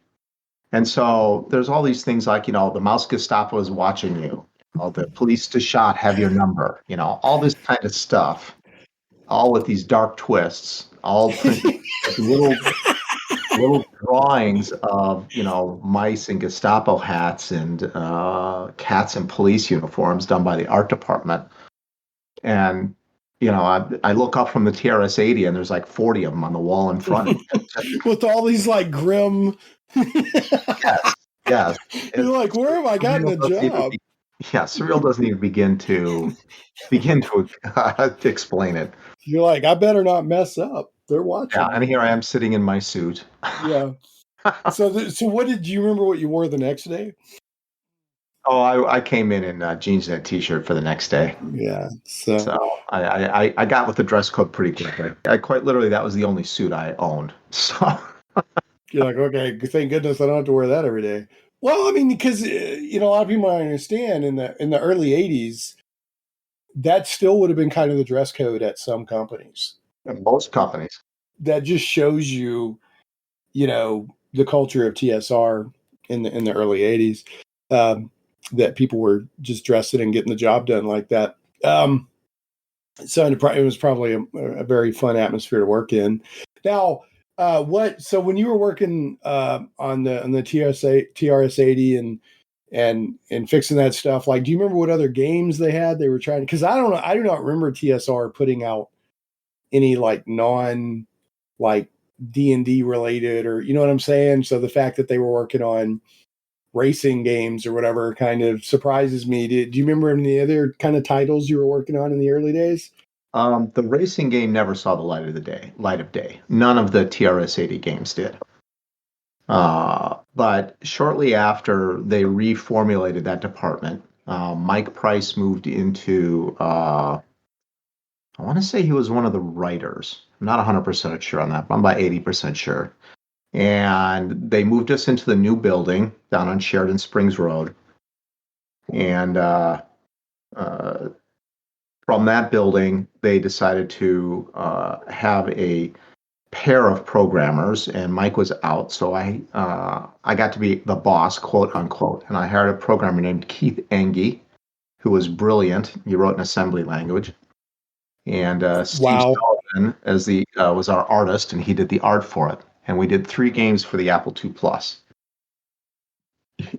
And so there's all these things like, the Mouse Gestapo is watching you. The police to shot have your number. All this kind of stuff, all with these dark twists, all printed little drawings of, mice in Gestapo hats and cats in police uniforms done by the art department. And, I look up from the TRS-80 and there's like 40 of them on the wall in front. With all these like grim. Yes. You're like, where have I gotten a job? Surreal doesn't even begin to explain it. You're like, I better not mess up. They're watching. Yeah, and here I am sitting in my suit. Yeah. So what did you remember what you wore the next day? Oh, I came in jeans and a t-shirt for the next day. Yeah. So I got with the dress code pretty quickly. I quite literally, that was the only suit I owned. So you're like, okay, thank goodness I don't have to wear that every day. Well, I mean, because a lot of people I understand in the early 80s, that still would have been kind of the dress code at some companies. Most companies. That just shows you, the culture of TSR in the early 80s, that people were just dressing and getting the job done like that. So it was probably a very fun atmosphere to work in. Now, so when you were working on the TRS-80 and fixing that stuff, like, do you remember what other games they had? They were trying, because I don't know, I do not remember TSR putting out any like non like D&D related, or you know what I'm saying? So the fact that they were working on racing games or whatever kind of surprises me. Do you remember any other kind of titles you were working on in the early days? The racing game never saw the light of day. None of the TRS-80 games did. But shortly after they reformulated that department, Mike Price moved into, I want to say he was one of the writers. I'm not 100% sure on that, but I'm about 80% sure. And they moved us into the new building down on Sheridan Springs Road. And from that building, they decided to have a pair of programmers, and Mike was out, so I got to be the boss, quote unquote. And I hired a programmer named Keith Engie, who was brilliant. He wrote in assembly language. And Steve Sullivan was our artist, and he did the art for it. And we did 3 games for the Apple II Plus.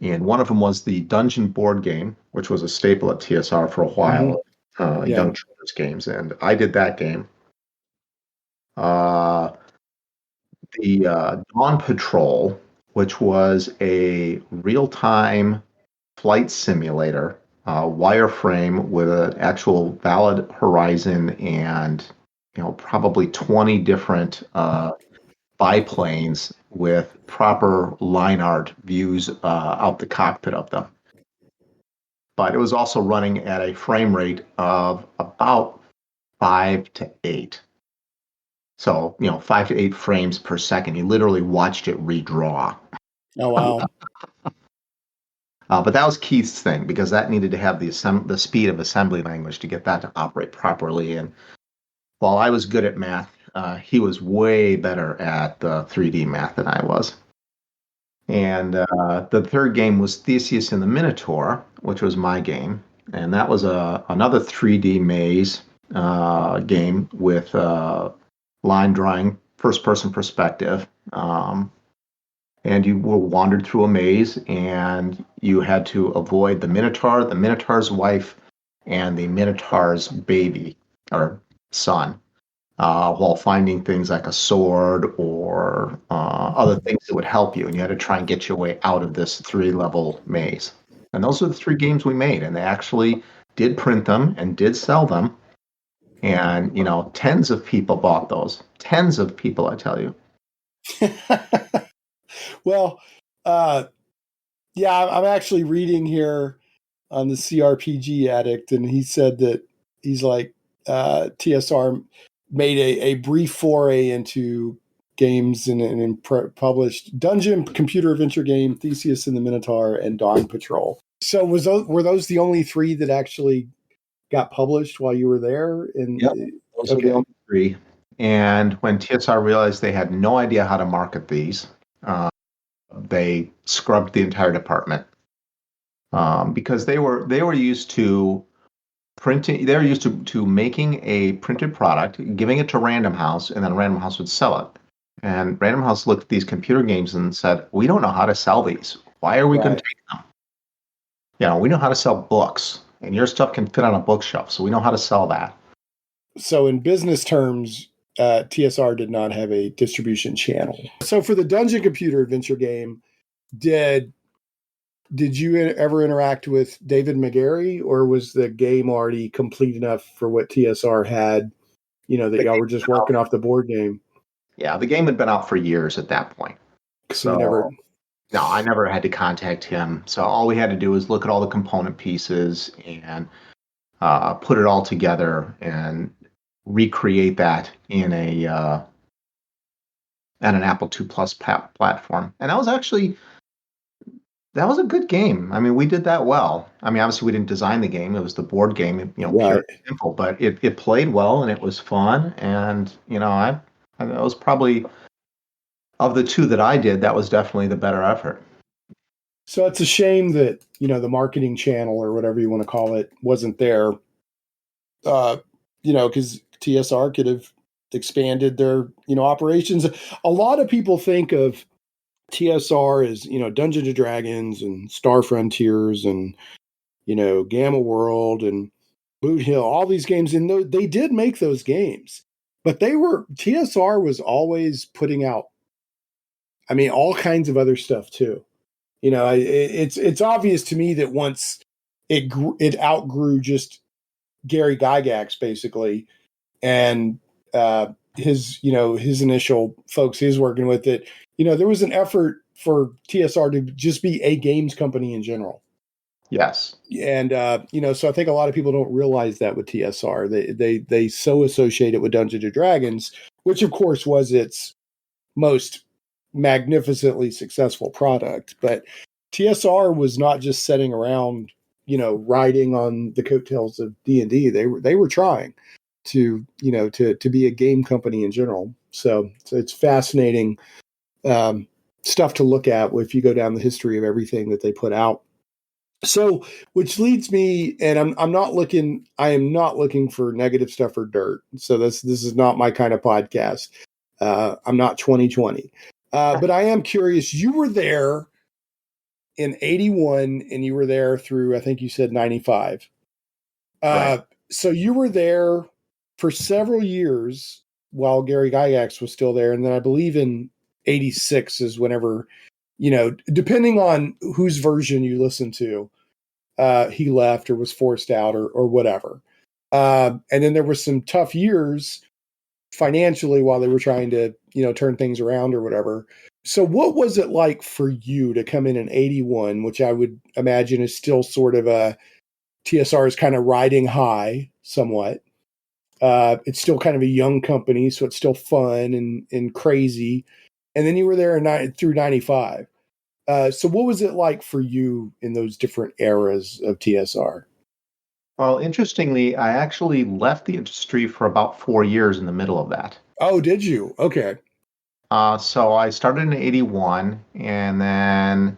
And one of them was the Dungeon board game, which was a staple at TSR for a while, Young Children's Games. And I did that game. The Dawn Patrol, which was a real-time flight simulator, wireframe with an actual valid horizon and probably 20 different biplanes with proper line art views out the cockpit of them. But it was also running at a frame rate of about 5 to 8. So, 5 to 8 frames per second. You literally watched it redraw. Oh, wow. But that was Keith's thing, because that needed to have the speed of assembly language to get that to operate properly. And while I was good at math, he was way better at the 3D math than I was. And the third game was Theseus and the Minotaur, which was my game. And that was another 3D maze game with line drawing, first-person perspective. And you were wandered through a maze, and you had to avoid the Minotaur, the Minotaur's wife, and the Minotaur's baby, or son, while finding things like a sword or other things that would help you. And you had to try and get your way out of this 3-level maze. And those are the 3 games we made, and they actually did print them and did sell them. And, tens of people bought those. Tens of people, I tell you. Well, I'm actually reading here on the CRPG Addict, and he said that he's like, TSR made a brief foray into games and published Dungeon computer adventure game, Theseus and the Minotaur, and Dawn Patrol. So were those the only 3 that actually got published while you were there? Yep, those are the only 3. And when TSR realized they had no idea how to market these, they scrubbed the entire department because they were used to printing. They were used to making a printed product, giving it to Random House, and then Random House would sell it. And Random House looked at these computer games and said, "We don't know how to sell these. Why are we going to take them? We know how to sell books, and your stuff can fit on a bookshelf, so we know how to sell that." So in business terms, TSR did not have a distribution channel. So for the Dungeon Computer Adventure game, did you ever interact with David McGarry, or was the game already complete enough for what TSR had, that y'all were just working off the board game? Yeah, the game had been out for years at that point. So you never... No, I never had to contact him. So all we had to do was look at all the component pieces and put it all together and recreate that in an Apple II Plus platform. And that was a good game. I mean, we did that well. I mean, obviously we didn't design the game. It was the board game, pure and simple, but it played well and it was fun. And, I was probably, of the two that I did, that was definitely the better effort. So it's a shame that, the marketing channel or whatever you want to call it wasn't there, because TSR could have expanded their, operations. A lot of people think of TSR as, Dungeons and Dragons and Star Frontiers and, Gamma World and Boot Hill, all these games. And they did make those games, but TSR was always putting out, all kinds of other stuff too. It's obvious to me that once it outgrew just Gary Gygax basically, and his initial folks he was working with, it, there was an effort for TSR to just be a games company in general. Yes. And so I think a lot of people don't realize that with TSR. They so associate it with Dungeons and Dragons, which of course was its most magnificently successful product. But TSR was not just sitting around, riding on the coattails of D&D. They were trying to be a game company in general. So it's fascinating stuff to look at if you go down the history of everything that they put out. So, which leads me, and I am not looking for negative stuff or dirt. So this is not my kind of podcast. I'm not 2020. But I am curious. You were there in 81 and you were there through, I think you said 95. Right. So you were there for several years while Gary Gygax was still there. And then I believe in 86 is whenever, depending on whose version you listen to, he left or was forced out or whatever. And then there were some tough years financially while they were trying to, turn things around or whatever. So what was it like for you to come in 81, which I would imagine is still sort of TSR is kind of riding high somewhat. It's still kind of a young company, so it's still fun and crazy. And then you were there through 95. So what was it like for you in those different eras of TSR? Well, interestingly, I actually left the industry for about 4 years in the middle of that. Oh, did you? Okay. So I started in 81, and then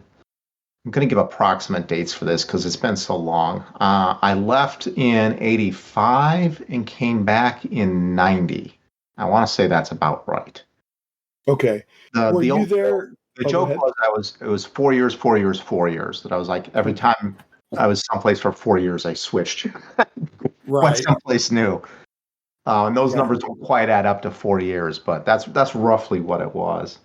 I'm going to give approximate dates for this because it's been so long. I left in 85 and came back in 90. I want to say that's about right. Okay. Were you there? The joke was it was 4 years, 4 years, 4 years. That I was like, every time I was someplace for 4 years, I switched. Went someplace new. And those numbers don't quite add up to 4 years, but that's roughly what it was.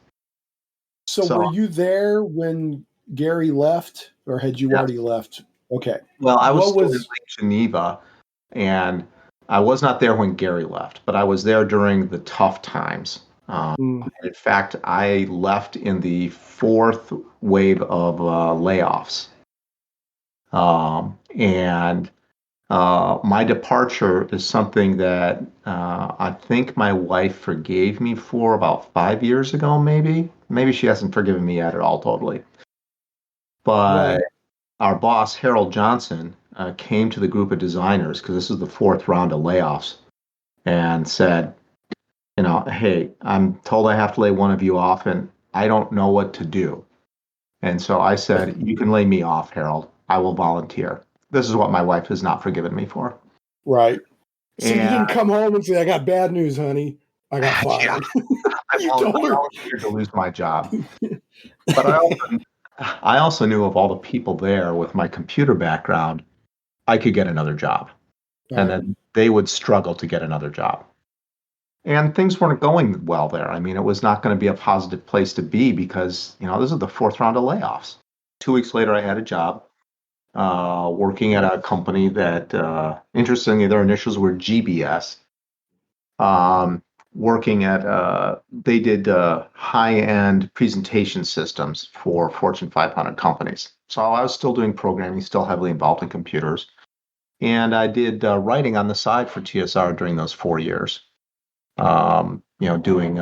So were you there when Gary left, or had you already left? Okay. Well, I was still in Lake Geneva, and I was not there when Gary left, but I was there during the tough times. In fact, I left in the fourth wave of layoffs. And my departure is something that I think my wife forgave me for about 5 years ago, maybe. Maybe she hasn't forgiven me yet at all, totally. But our boss, Harold Johnson, came to the group of designers, because this is the fourth round of layoffs, and said, hey, I'm told I have to lay one of you off, and I don't know what to do. And so I said, you can lay me off, Harold. I will volunteer. This is what my wife has not forgiven me for. Right. So you And didn't come home and say, I got bad news, honey. I got fired. You told her. I volunteered to lose my job. But I also knew of all the people there with my computer background, I could get another job. And then they would struggle to get another job. And things weren't going well there. I mean, it was not going to be a positive place to be because, this is the fourth round of layoffs. 2 weeks later, I had a job working at a company that, interestingly, their initials were GBS. Working at, they did high-end presentation systems for Fortune 500 companies. So I was still doing programming, still heavily involved in computers. And I did writing on the side for TSR during those 4 years. Doing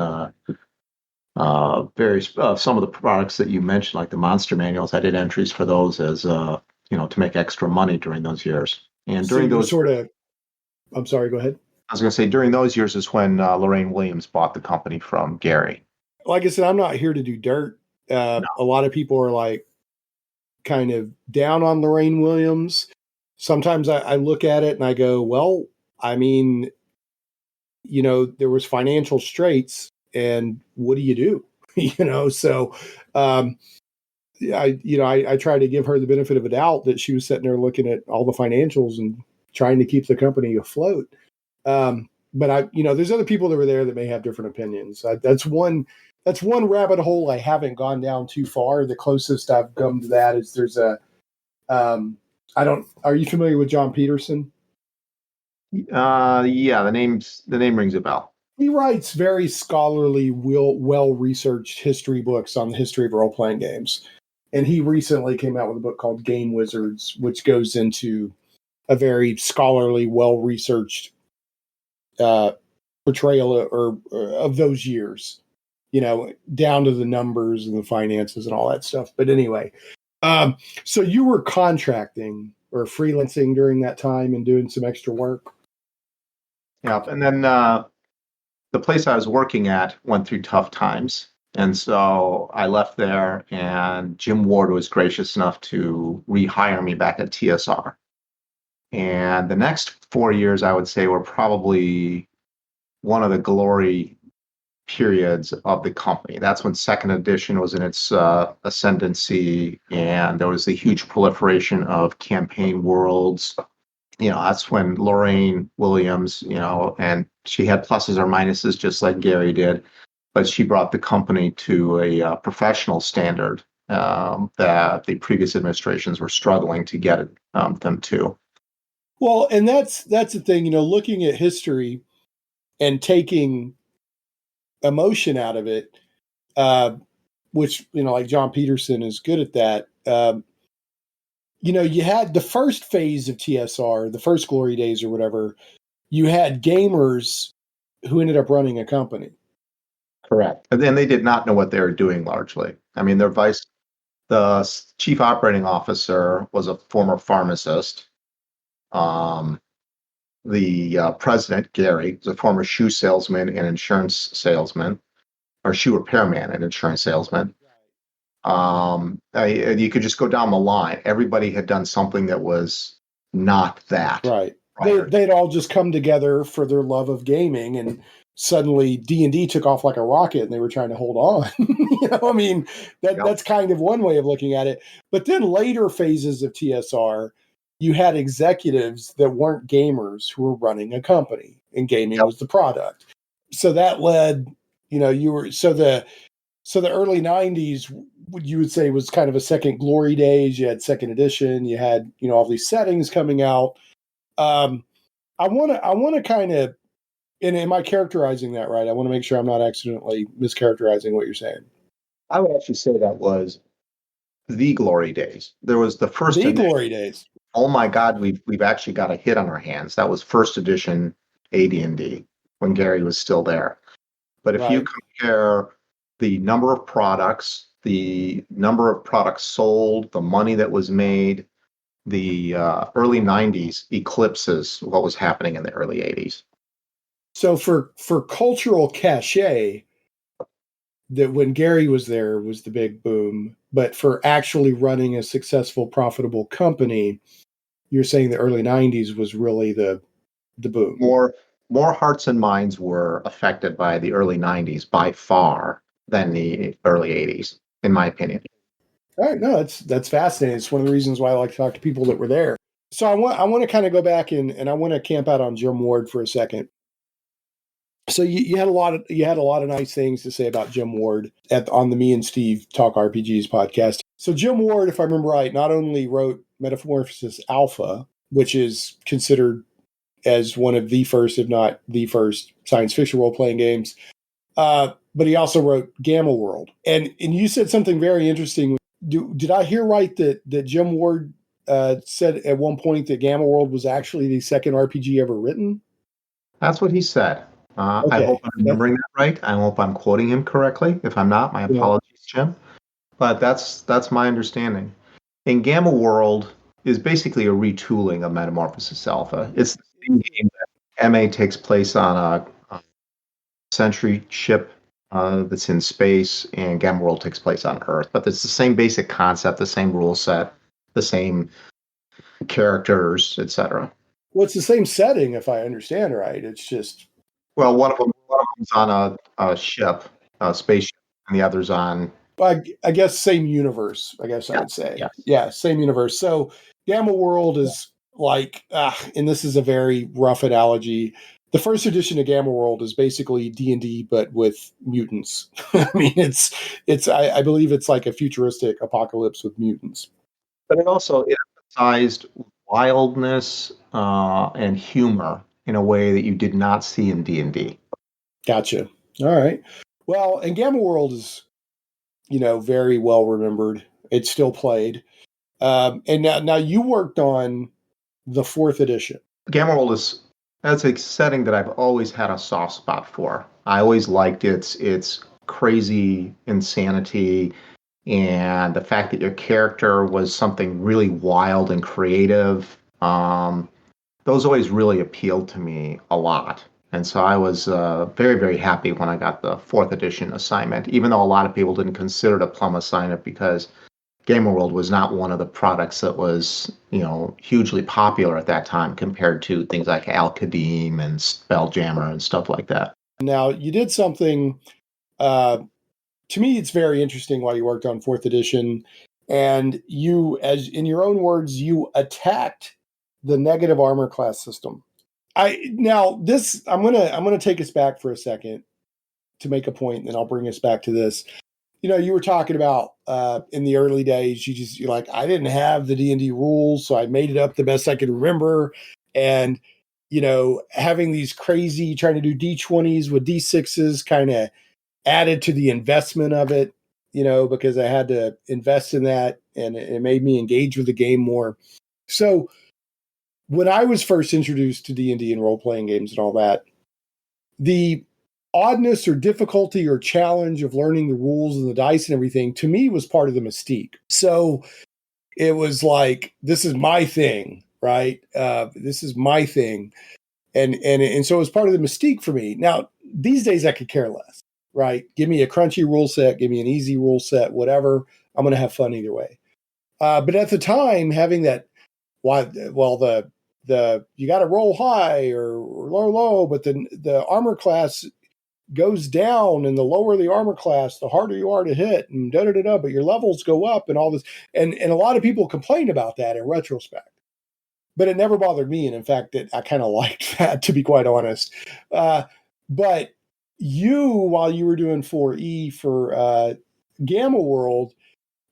various some of the products that you mentioned, like the monster manuals. I did entries for those as to make extra money during those years. And So during you those, I'm sorry, go ahead. I was going to say during those years is when Lorraine Williams bought the company from Gary. Like I said, I'm not here to do dirt. A lot of people are like kind of down on Lorraine Williams. Sometimes I look at it and I go, well, I mean, there was financial straits, and what do you do? So I try to give her the benefit of a doubt that she was sitting there looking at all the financials and trying to keep the company afloat. But there's other people that were there that may have different opinions. That's one rabbit hole I haven't gone down too far. The closest I've come to that is there's are you familiar with John Peterson? Yeah, the name rings a bell. He writes very scholarly, well-researched history books on the history of role-playing games. And he recently came out with a book called Game Wizards, which goes into a very scholarly, well-researched portrayal of those years, down to the numbers and the finances and all that stuff. But anyway, so you were contracting or freelancing during that time and doing some extra work? Yeah, and then the place I was working at went through tough times. And so I left there, and Jim Ward was gracious enough to rehire me back at TSR. And the next 4 years, I would say, were probably one of the glory periods of the company. That's when second edition was in its ascendancy, and there was a huge proliferation of campaign worlds. That's when Lorraine Williams, and she had pluses or minuses just like Gary did, but she brought the company to a professional standard that the previous administrations were struggling to get them to. Well, and that's the thing, looking at history and taking emotion out of it, which, like John Peterson is good at that. You had the first phase of TSR, the first glory days or whatever, you had gamers who ended up running a company. Correct. And then they did not know what they were doing largely. I mean, the chief operating officer was a former pharmacist. The president, Gary, was a former shoe salesman and insurance salesman, or shoe repairman and insurance salesman. You could just go down the line. Everybody had done something that was not that. Right. They'd all just come together for their love of gaming, and suddenly D&D took off like a rocket and they were trying to hold on. That's kind of one way of looking at it. But then later phases of TSR, you had executives that weren't gamers who were running a company, and gaming was the product. So that led, so the early 90s, you would say, was kind of a second glory days. You had second edition, you had, all these settings coming out. I want to kind of, and am I characterizing that right? I want to make sure I'm not accidentally mischaracterizing what you're saying. I would actually say that was the glory days. There was the first glory days. Oh my God, we've actually got a hit on our hands. That was first edition AD&D when Gary was still there. But if you compare the number of products sold, the money that was made, the early 90s eclipses what was happening in the early 80s. So for cultural cachet, that when Gary was there was the big boom, but for actually running a successful, profitable company, you're saying the early 90s was really the boom. More hearts and minds were affected by the early 90s by far than the early 80s, in my opinion. All right, no, that's fascinating. It's one of the reasons why I like to talk to people that were there. So I want to kind of go back and I want to camp out on Jim Ward for a second. So you had a lot of nice things to say about Jim Ward on the Me and Steve Talk RPGs podcast. So Jim Ward, if I remember right, not only wrote Metamorphosis Alpha, which is considered as one of the first, if not the first, science fiction role playing games, but he also wrote Gamma World. And you said something very interesting. Did I hear right that Jim Ward said at one point that Gamma World was actually the second RPG ever written? That's what he said. Okay. I hope I'm remembering that right. I hope I'm quoting him correctly. If I'm not, my apologies, Jim. But that's my understanding. And Gamma World is basically a retooling of Metamorphosis Alpha. It's the same game that MA takes place on a Sentry ship that's in space, and Gamma World takes place on Earth. But it's the same basic concept, the same rule set, the same characters, etc. Well, it's the same setting, if I understand right. It's just one of them's on a ship, a spaceship, and the other's on. I guess same universe. I guess I would say, yeah, same universe. So Gamma World is like, and this is a very rough analogy. The first edition of Gamma World is basically D&D, but with mutants. I mean, I believe it's like a futuristic apocalypse with mutants. But it also emphasized wildness and humor in a way that you did not see in D&D. Gotcha. All right. Well, and Gamma World is, very well remembered. It's still played. And now you worked on the 4th edition. Gamma World that's a setting that I've always had a soft spot for. I always liked its crazy insanity and the fact that your character was something really wild and creative. Those always really appealed to me a lot. And so I was very, very happy when I got the 4th edition assignment, even though a lot of people didn't consider it a plum assignment because Gamma World was not one of the products that was, hugely popular at that time compared to things like Al-Qadim and Spelljammer and stuff like that. Now, you did something, to me, it's very interesting while you worked on 4th edition. And you, as in your own words, you attacked the negative armor class system. I'm gonna take us back for a second to make a point, and then I'll bring us back to this. You were talking about in the early days, you're like, I didn't have the D&D rules, so I made it up the best I could remember. And, having these crazy, trying to do D20s with D6s kind of added to the investment of it, because I had to invest in that and it made me engage with the game more. So when I was first introduced to D&D and role-playing games and all that, the oddness or difficulty or challenge of learning the rules and the dice and everything, to me, was part of the mystique. So it was like, this is my thing, right? This is my thing. And so it was part of the mystique for me. Now, these days I could care less, right? Give me a crunchy rule set, give me an easy rule set, whatever. I'm going to have fun either way. But at the time, having that, you got to roll high or low, but the armor class goes down, and the lower the armor class, the harder you are to hit, and but your levels go up and all this. And a lot of people complain about that in retrospect, but it never bothered me. And in fact, I kind of liked that, to be quite honest. But while you were doing 4E for Gamma World,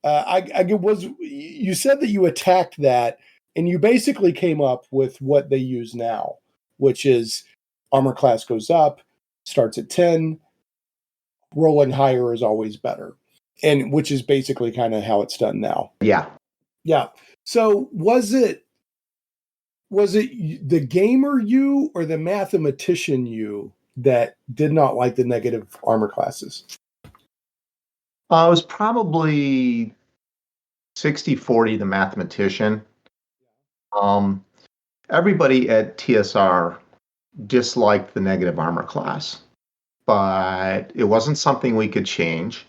you said that you attacked that, and you basically came up with what they use now, which is armor class goes up, starts at 10, rolling higher is always better, and which is basically kind of how it's done now. Yeah. So was it the gamer you or the mathematician you that did not like the negative armor classes? It was probably 60-40 the mathematician. Everybody at TSR disliked the negative armor class, but it wasn't something we could change.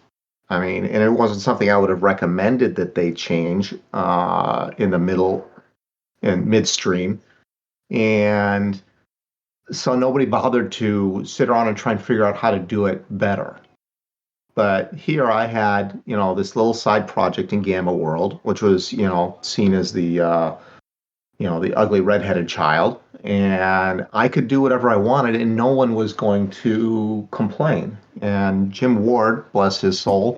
I mean, and it wasn't something I would have recommended that they change in the middle and midstream. And so nobody bothered to sit around and try and figure out how to do it better. But here I had, this little side project in Gamma World, which was, seen as the ugly redheaded child, and I could do whatever I wanted, and no one was going to complain. And Jim Ward, bless his soul,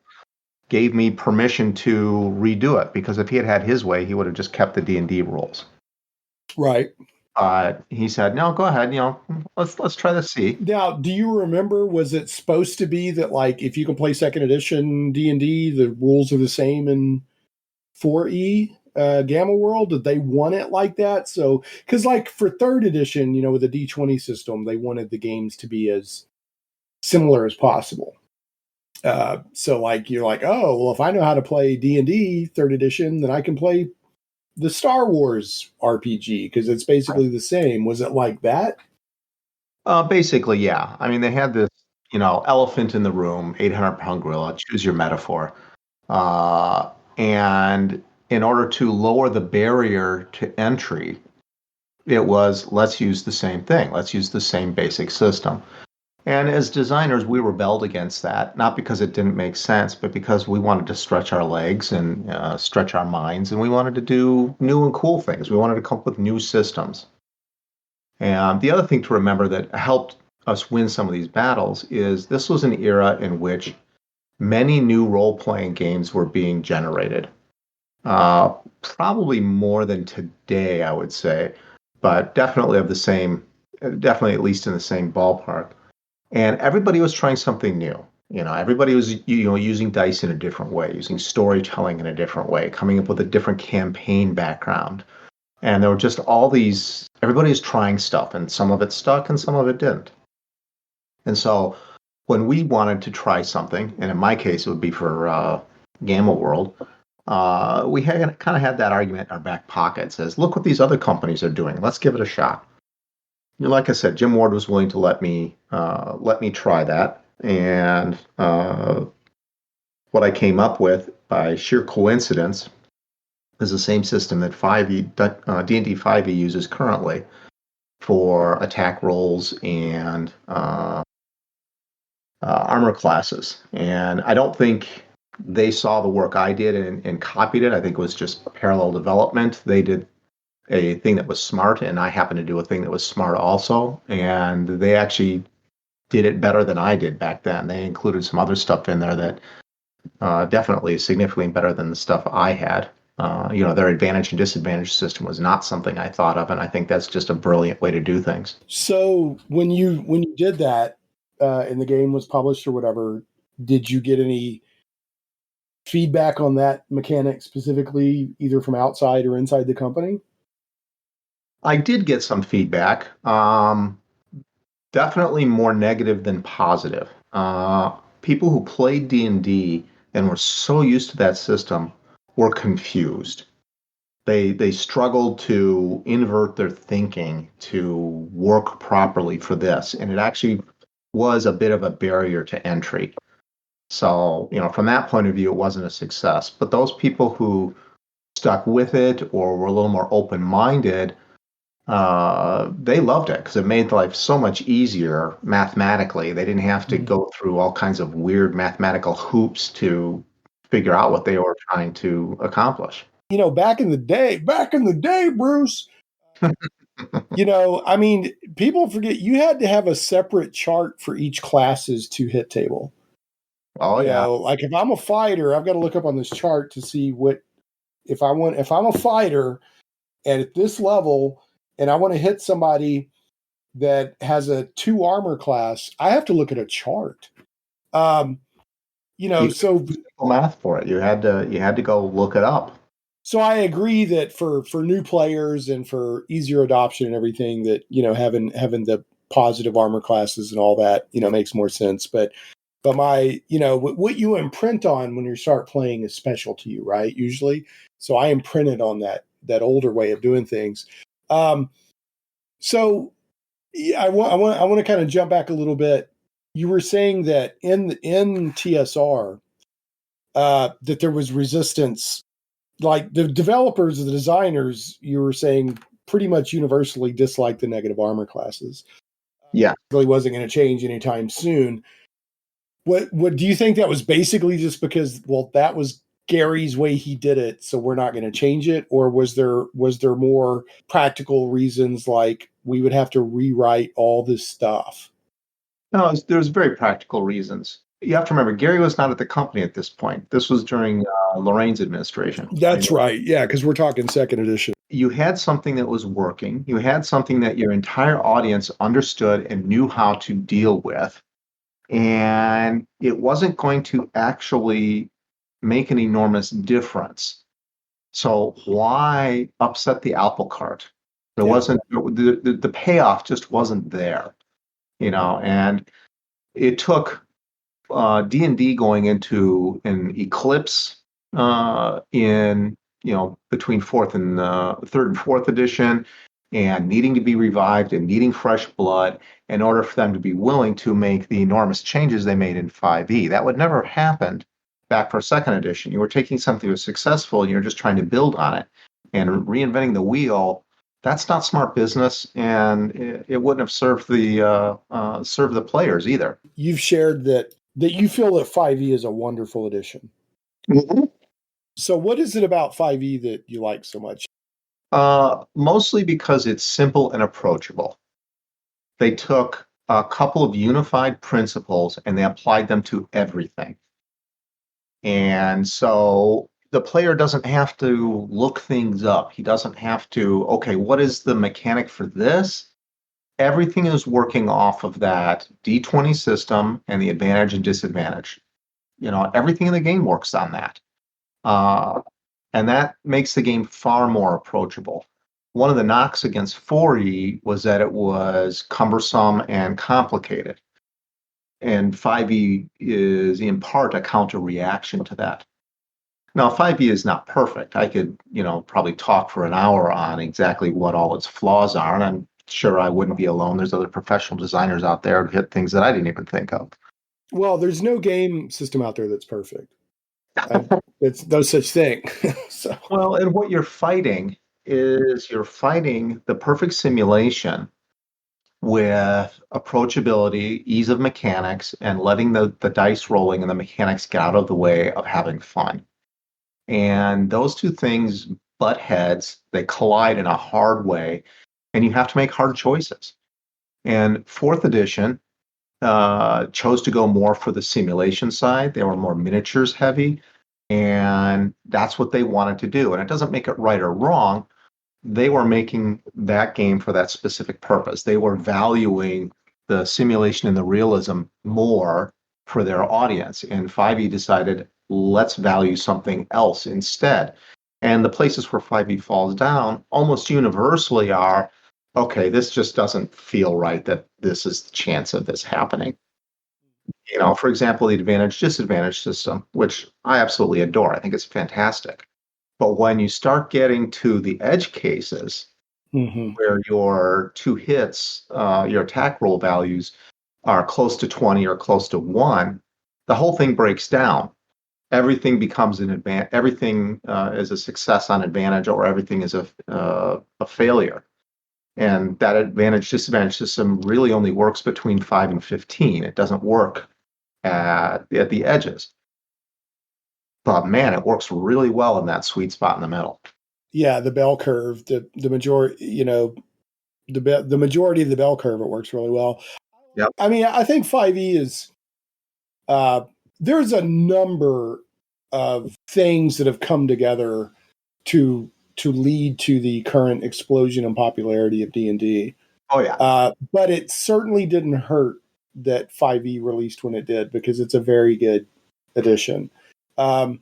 gave me permission to redo it, because if he had had his way, he would have just kept the D&D rules. Right. He said, "No, go ahead. Let's try to see." Now, do you remember? Was it supposed to be that, like, if you can play second edition D&D, the rules are the same in 4E Gamma World? Did they want it like that? So, because like for third edition, with the D20 system, they wanted the games to be as similar as possible. So, like, you're like, oh, well, if I know how to play D&D third edition, then I can play the Star Wars RPG because it's basically the same. Was it like that? Basically, yeah. I mean, they had this, elephant in the room, 800-pound gorilla, choose your metaphor. And in order to lower the barrier to entry, it was, let's use the same thing. Let's use the same basic system. And as designers, we rebelled against that, not because it didn't make sense, but because we wanted to stretch our legs and stretch our minds, and we wanted to do new and cool things. We wanted to come up with new systems. And the other thing to remember that helped us win some of these battles is this was an era in which many new role-playing games were being generated. Probably more than today, I would say, but definitely definitely at least in the same ballpark. And everybody was trying something new. Everybody was using dice in a different way, using storytelling in a different way, coming up with a different campaign background. And there were just everybody was trying stuff, and some of it stuck and some of it didn't. And so when we wanted to try something, and in my case, it would be for Gamma World, we had kind of had that argument in our back pocket. It says, look what these other companies are doing. Let's give it a shot. Like I said, Jim Ward was willing to let me try that, and what I came up with by sheer coincidence is the same system that D&D 5e uses currently for attack rolls and armor classes. And I don't think they saw the work I did and copied it. I think it was just parallel development. They did a thing that was smart, and I happened to do a thing that was smart also. And they actually did it better than I did back then. They included some other stuff in there that definitely is significantly better than the stuff I had. Their advantage and disadvantage system was not something I thought of, and I think that's just a brilliant way to do things. So when you did that, and the game was published or whatever, did you get any feedback on that mechanic specifically, either from outside or inside the company? I did get some feedback. Definitely more negative than positive. People who played D&D and were so used to that system were confused. They struggled to invert their thinking to work properly for this, and it actually was a bit of a barrier to entry. So, from that point of view, it wasn't a success. But those people who stuck with it or were a little more open-minded, they loved it because it made life so much easier mathematically. They didn't have to go through all kinds of weird mathematical hoops to figure out what they were trying to accomplish. Back in the day, Bruce, I mean, people forget you had to have a separate chart for each class's two hit table. Oh, yeah. Like if I'm a fighter, I've got to look up on this chart to see if I'm a fighter and at this level and I want to hit somebody that has a 2 armor class, I have to look at a chart. So math for it. You had to go look it up. So I agree that for new players and for easier adoption and everything, that having the positive armor classes and all that makes more sense. But my what you imprint on when you start playing is special to you, right? Usually, so I imprinted on that older way of doing things. So Yeah, I want to kind of jump back a little bit. You were saying that in TSR that there was resistance, like the developers, the designers. You were saying pretty much universally disliked the negative armor classes. Yeah. Really wasn't going to change anytime soon. What do you think that was basically just because, well, that was Gary's way he did it, so we're not going to change it? Or was there more practical reasons, like we would have to rewrite all this stuff? No, there's very practical reasons. You have to remember, Gary was not at the company at this point. This was during Lorraine's administration. That's right. Yeah, because we're talking second edition. You had something that was working. You had something that your entire audience understood and knew how to deal with. And it wasn't going to actually make an enormous difference. So why upset the apple cart? There wasn't the payoff just wasn't there, and it took D&D going into an eclipse in between third and fourth edition, and needing to be revived and needing fresh blood in order for them to be willing to make the enormous changes they made in 5e. That would never have happened back for second edition. You were taking something that was successful and you're just trying to build on it, and reinventing the wheel. That's not smart business, and it wouldn't have served the players either. You've shared that you feel that 5e is a wonderful edition. Mm-hmm. So what is it about 5e that you like so much? Mostly because it's simple and approachable. They took a couple of unified principles and they applied them to everything. And so the player doesn't have to look things up. He doesn't have to, okay, what is the mechanic for this? Everything is working off of that D20 system and the advantage and disadvantage. Everything in the game works on that. And that makes the game far more approachable. One of the knocks against 4e was that it was cumbersome and complicated. And 5e is in part a counter reaction to that. Now, 5e is not perfect. I could, probably talk for an hour on exactly what all its flaws are, and I'm sure I wouldn't be alone. There's other professional designers out there who hit things that I didn't even think of. Well, there's no game system out there that's perfect. It's no such thing. So. Well, and what you're fighting is the perfect simulation with approachability, ease of mechanics, and letting the dice rolling and the mechanics get out of the way of having fun. And those two things butt heads, they collide in a hard way, and you have to make hard choices. And fourth edition chose to go more for the simulation side. They were more miniatures heavy, and that's what they wanted to do. And it doesn't make it right or wrong. They were making that game for that specific purpose. They were valuing the simulation and the realism more for their audience. And 5e decided, let's value something else instead. And the places where 5e falls down almost universally are, okay, this just doesn't feel right that this is the chance of this happening. For example, the advantage-disadvantage system, which I absolutely adore. I think it's fantastic. But when you start getting to the edge cases, where your two hits, your attack roll values are close to 20 or close to 1, the whole thing breaks down. Everything becomes an advantage. Everything is a success on advantage, or everything is a failure. And that advantage-disadvantage system really only works between 5 and 15. It doesn't work at the edges. But man, it works really well in that sweet spot in the middle. Yeah, the bell curve, the majority, the majority of the bell curve, it works really well. Yep. I mean, I think 5e is there's a number of things that have come together to lead to the current explosion in popularity of D&D. Oh yeah. But it certainly didn't hurt that 5e released when it did, because it's a very good edition. I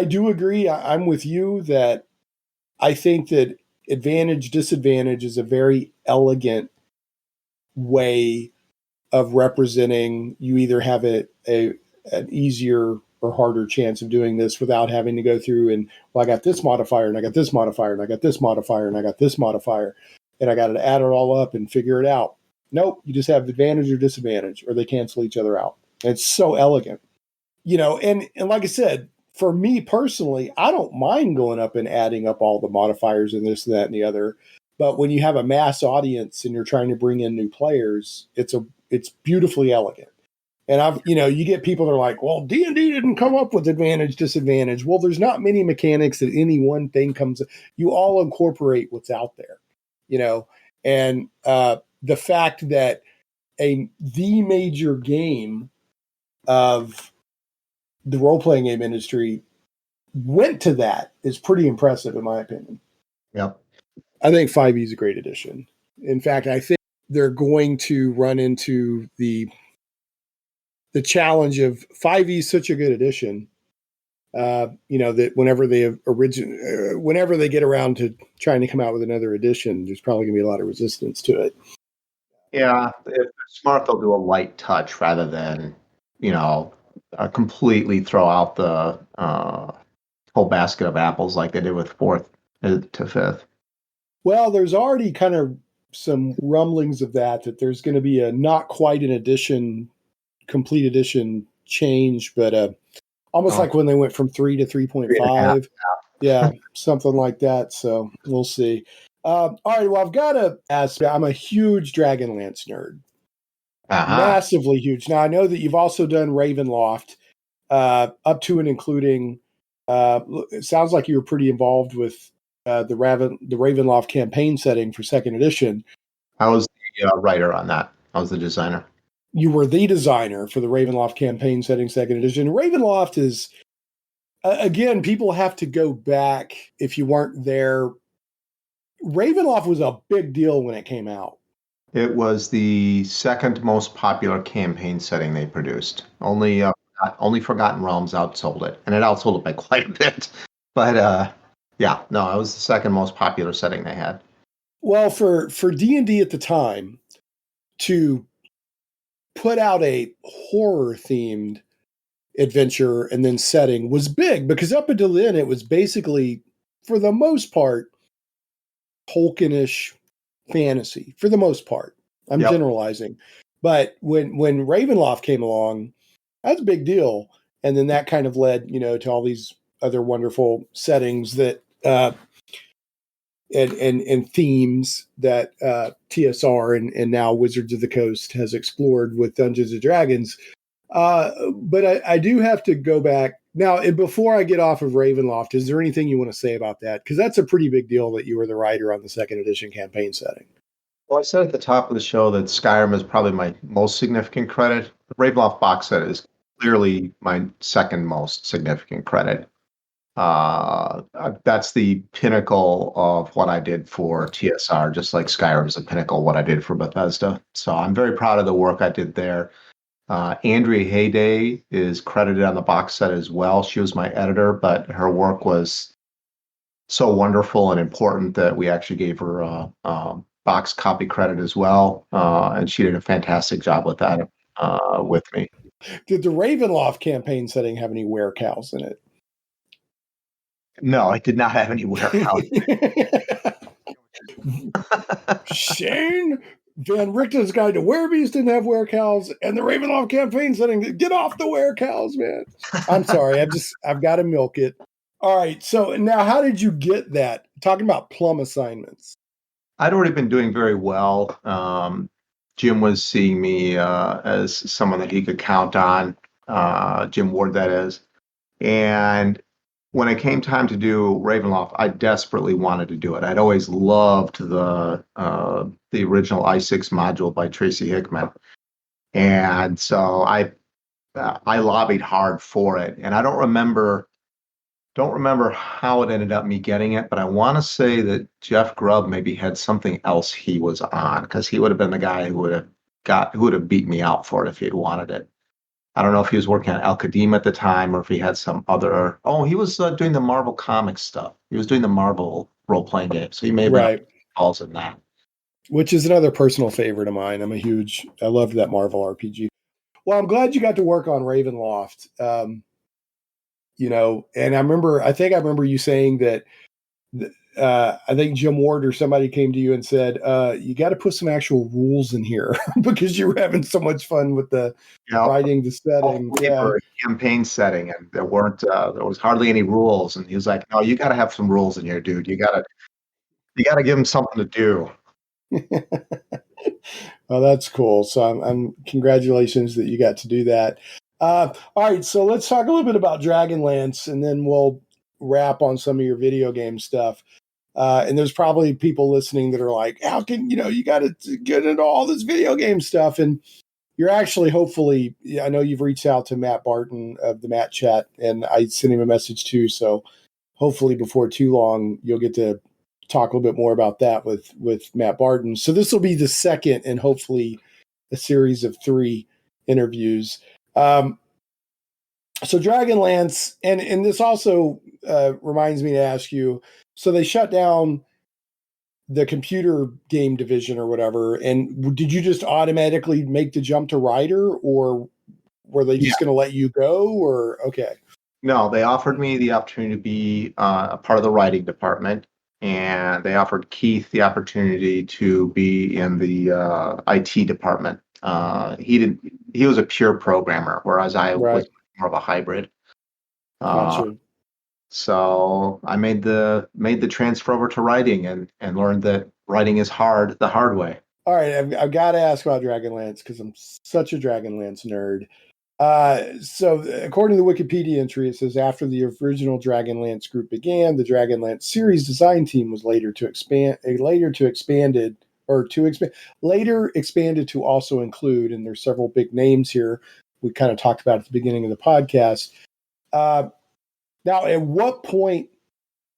do agree. I'm with you that I think that advantage, disadvantage is a very elegant way of representing. You either have an easier or harder chance of doing this without having to go through and, well, I got this modifier and I got this modifier and I got this modifier and I got this modifier. and I got to add it all up and figure it out. Nope, you just have advantage or disadvantage, or they cancel each other out. It's so elegant, and like I said, for me personally, I don't mind going up and adding up all the modifiers and this, that, and the other. But when you have a mass audience and you're trying to bring in new players, it's beautifully elegant. And you get people that are like, well, D&D didn't come up with advantage, disadvantage. Well, there's not many mechanics that any one thing comes. You all incorporate what's out there, and the fact that the major game of the role-playing game industry went to that is pretty impressive, in my opinion. Yep. I think 5e is a great addition. In fact, I think they're going to run into the challenge of 5e is such a good addition, that whenever they get around to trying to come out with another edition, there's probably going to be a lot of resistance to it. Yeah, if they're smart, they'll do a light touch rather than, completely throw out the whole basket of apples like they did with 4th to 5th. Well, there's already kind of some rumblings of that there's going to be a not quite an edition, complete edition change, but almost like when they went from 3 to 3.5. Yeah, something like that. So we'll see. All right. Well, I've got to ask, I'm a huge Dragonlance nerd. Massively huge. Now, I know that you've also done Ravenloft, up to and including, it sounds like you were pretty involved with the Ravenloft campaign setting for 2nd edition. I was the writer on that. I was the designer. You were the designer for the Ravenloft campaign setting 2nd edition. Ravenloft is, again, people have to go back if you weren't there. Ravenloft was a big deal when it came out. It was the 2nd most popular campaign setting they produced. Only Forgotten Realms outsold it, and it outsold it by quite a bit. But it was the 2nd most popular setting they had. Well, for D&D at the time, to put out a horror-themed adventure and then setting was big, because up until then, it was basically, for the most part, Tolkien-ish fantasy, for the most part. I'm generalizing. But when Ravenloft came along, that's a big deal. And then that kind of led, to all these other wonderful settings that and themes that TSR and now Wizards of the Coast has explored with Dungeons and Dragons. But I do have to go back now. Before I get off of Ravenloft, is there anything you want to say about that? Because that's a pretty big deal that you were the writer on the 2nd edition campaign setting. Well, I said at the top of the show that Skyrim is probably my most significant credit. The Ravenloft box set is clearly my 2nd most significant credit. That's the pinnacle of what I did for TSR, just like Skyrim is the pinnacle of what I did for Bethesda. So I'm very proud of the work I did there. Andrea Hayday is credited on the box set as well. She was my editor, but her work was so wonderful and important that we actually gave her a box copy credit as well. And she did a fantastic job with that with me. Did the Ravenloft campaign setting have any werecows in it? No, I did not have any werecows. Shane Van Richten's Guide to Werebeast didn't have werecows, and the Ravenloft campaign setting, get off the werecows, man. I'm sorry. I've got to milk it. All right. So now, how did you get that? Talking about plum assignments. I'd already been doing very well. Jim was seeing me as someone that he could count on. Jim Ward, that is. And when it came time to do Ravenloft, I desperately wanted to do it. I'd always loved the original i6 module by Tracy Hickman, and so I lobbied hard for it. And I don't remember how it ended up me getting it, but I want to say that Jeff Grubb maybe had something else he was on, because he would have been the guy who would have beat me out for it if he had wanted it. I don't know if he was working on Al Qadim at the time or if he had some other. Oh, he was doing the Marvel Comics stuff. He was doing the Marvel role-playing game, so he may have been balls in that. Which is another personal favorite of mine. I loved that Marvel RPG. Well, I'm glad you got to work on Ravenloft. And I remember you saying that I think Jim Ward or somebody came to you and said, you got to put some actual rules in here because you were having so much fun with the writing, the setting. For a campaign setting, and there was hardly any rules. And he was like, "No, you got to have some rules in here, dude. You got to give them something to do." Well, that's cool. So I'm congratulations that you got to do that. All right, so let's talk a little bit about Dragonlance, and then we'll wrap on some of your video game stuff. And there's probably people listening that are like, how can, you got to get into all this video game stuff. And you're actually, hopefully, I know you've reached out to Matt Barton of the Matt Chat, and I sent him a message too. So hopefully before too long, you'll get to talk a little bit more about that with Matt Barton. So this will be the second and hopefully a series of 3 interviews. So Dragonlance, and this also reminds me to ask you, so they shut down the computer game division or whatever, and did you just automatically make the jump to writer, or were they just going to let you go, or okay? No, they offered me the opportunity to be a part of the writing department, and they offered Keith the opportunity to be in the IT department. He was a pure programmer, whereas I was more of a hybrid. Gotcha. So I made the transfer over to writing and learned that writing is hard the hard way. All right, I've got to ask about Dragonlance because I'm such a Dragonlance nerd. So according to the Wikipedia entry, it says after the original Dragonlance group began, the Dragonlance series design team was later expanded to also include, and there's several big names here we kind of talked about at the beginning of the podcast. Now, at what point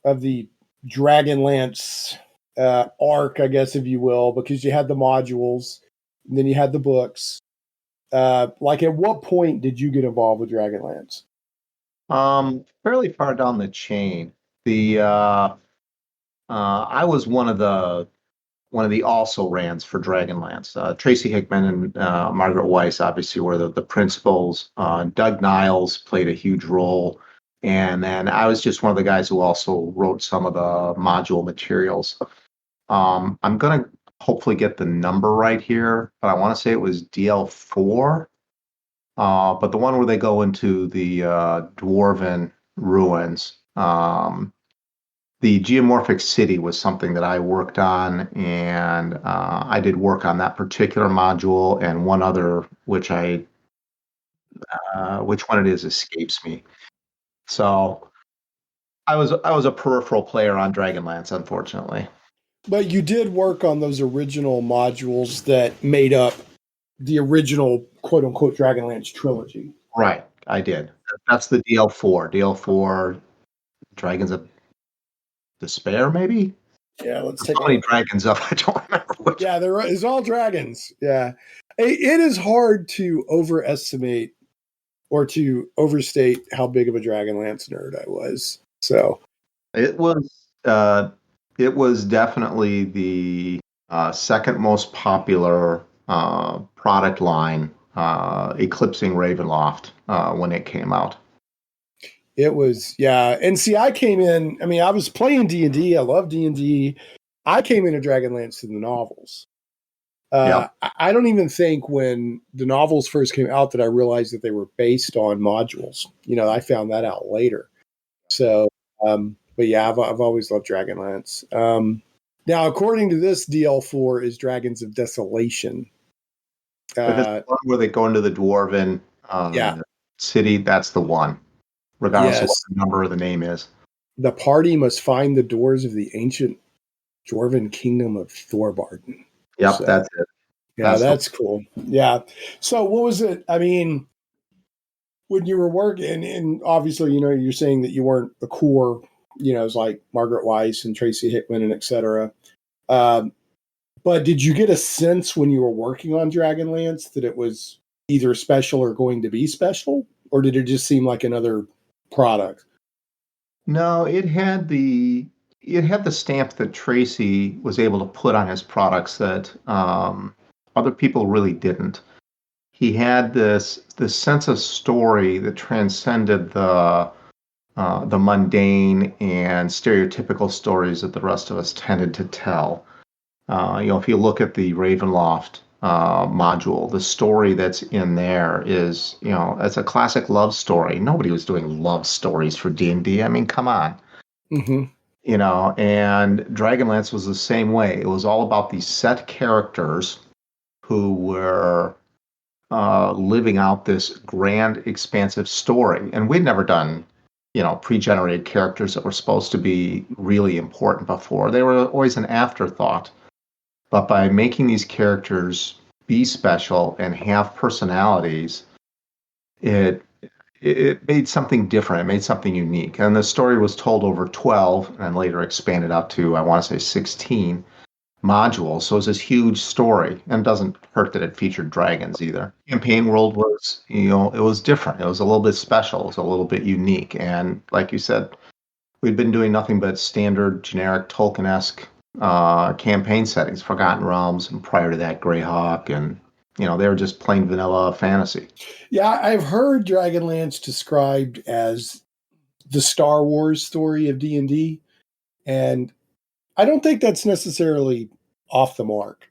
of the Dragonlance arc, I guess, if you will, because you had the modules, and then you had the books, like at what point did you get involved with Dragonlance? Fairly far down the chain. I was one of the also rans for Dragonlance. Tracy Hickman and Margaret Weiss obviously were the principals. Doug Niles played a huge role. And then I was just one of the guys who also wrote some of the module materials. I'm going to hopefully get the number right here, but I want to say it was DL4. But the one where they go into the Dwarven ruins. The geomorphic city was something that I worked on, and I did work on that particular module and one other, which one it is escapes me. So I was a peripheral player on Dragonlance, unfortunately. But you did work on those original modules that made up the original quote unquote Dragonlance trilogy. Right, I did. That's the DL4. DL4 Dragons of Despair, maybe? Yeah, let's take so many dragons up. I don't remember which. Yeah, it's all dragons. Yeah. It is hard to overestimate or to overstate how big of a Dragonlance nerd I was. So it was definitely the second most popular product line, eclipsing Ravenloft when it came out. It was, yeah. And see, I came in, I mean, I was playing D&D. I love D&D. I came into Dragonlance through the novels. I don't even think when the novels first came out that I realized that they were based on modules. I found that out later. So, but yeah, I've always loved Dragonlance. Now, according to this, DL4 is Dragons of Desolation. The one where they go into the Dwarven city, that's the one, regardless of what the number of the name is. The party must find the doors of the ancient Dwarven kingdom of Thorbarden. Yep, so, that's it. Yeah, that's cool. Yeah. So what was it? I mean, when you were working, and obviously, you're saying that you weren't the core, it was like Margaret Weiss and Tracy Hickman and et cetera. But did you get a sense when you were working on Dragonlance that it was either special or going to be special? Or did it just seem like another product? No, it had the stamp that Tracy was able to put on his products that other people really didn't. He had this sense of story that transcended the the mundane and stereotypical stories that the rest of us tended to tell. If you look at the Ravenloft module, the story that's in there is, it's a classic love story. Nobody was doing love stories for D&D. I mean, come on. Mm-hmm. And Dragonlance was the same way. It was all about these set characters who were living out this grand, expansive story. And we'd never done, pre-generated characters that were supposed to be really important before. They were always an afterthought. But by making these characters be special and have personalities, it made something different. It made something unique. And the story was told over 12 and later expanded out to, I want to say, 16 modules. So it's this huge story. And it doesn't hurt that it featured dragons either. Campaign world was, it was different. It was a little bit special. It was a little bit unique. And like you said, we'd been doing nothing but standard, generic, Tolkien-esque campaign settings, Forgotten Realms, and prior to that, Greyhawk, and they were just plain vanilla fantasy. Yeah, I've heard Dragonlance described as the Star Wars story of D&D, and I don't think that's necessarily off the mark.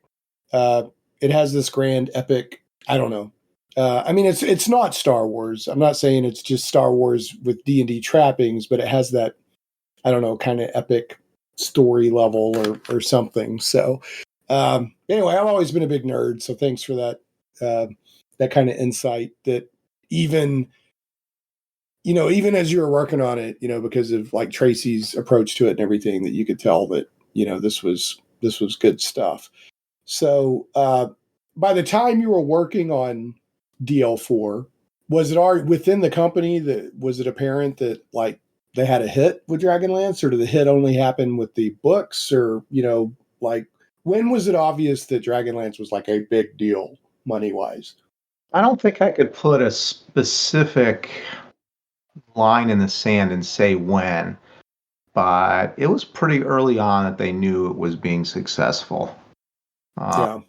It has this grand epic, I don't know. I mean, it's not Star Wars. I'm not saying it's just Star Wars with D&D trappings, but it has that, I don't know, kind of epic story level or something. So anyway, I've always been a big nerd, so thanks for that kind of insight, that even as you were working on it, because of like Tracy's approach to it and everything, that you could tell that this was good stuff. So by the time you were working on DL4, was it already within the company, that was it apparent that like they had a hit with Dragonlance, or did the hit only happen with the books, or like when was it obvious that Dragonlance was like a big deal money wise? I don't think I could put a specific line in the sand and say when, but it was pretty early on that they knew it was being successful. Yeah.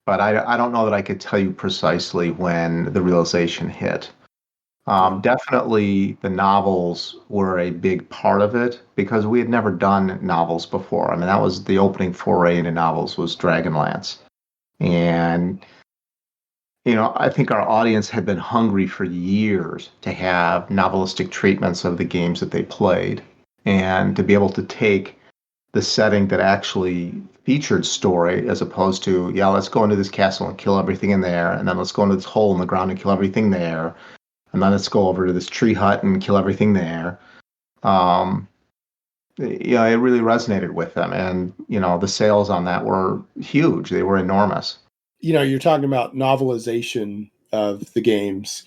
But I don't know that I could tell you precisely when the realization hit. Definitely the novels were a big part of it, because we had never done novels before. I mean, that was the opening foray into novels, was Dragonlance. And, I think our audience had been hungry for years to have novelistic treatments of the games that they played, and to be able to take the setting that actually featured story, as opposed to, let's go into this castle and kill everything in there, and then let's go into this hole in the ground and kill everything there. And then let's go over to this tree hut and kill everything there. It really resonated with them. And, the sales on that were huge. They were enormous. You're talking about novelization of the games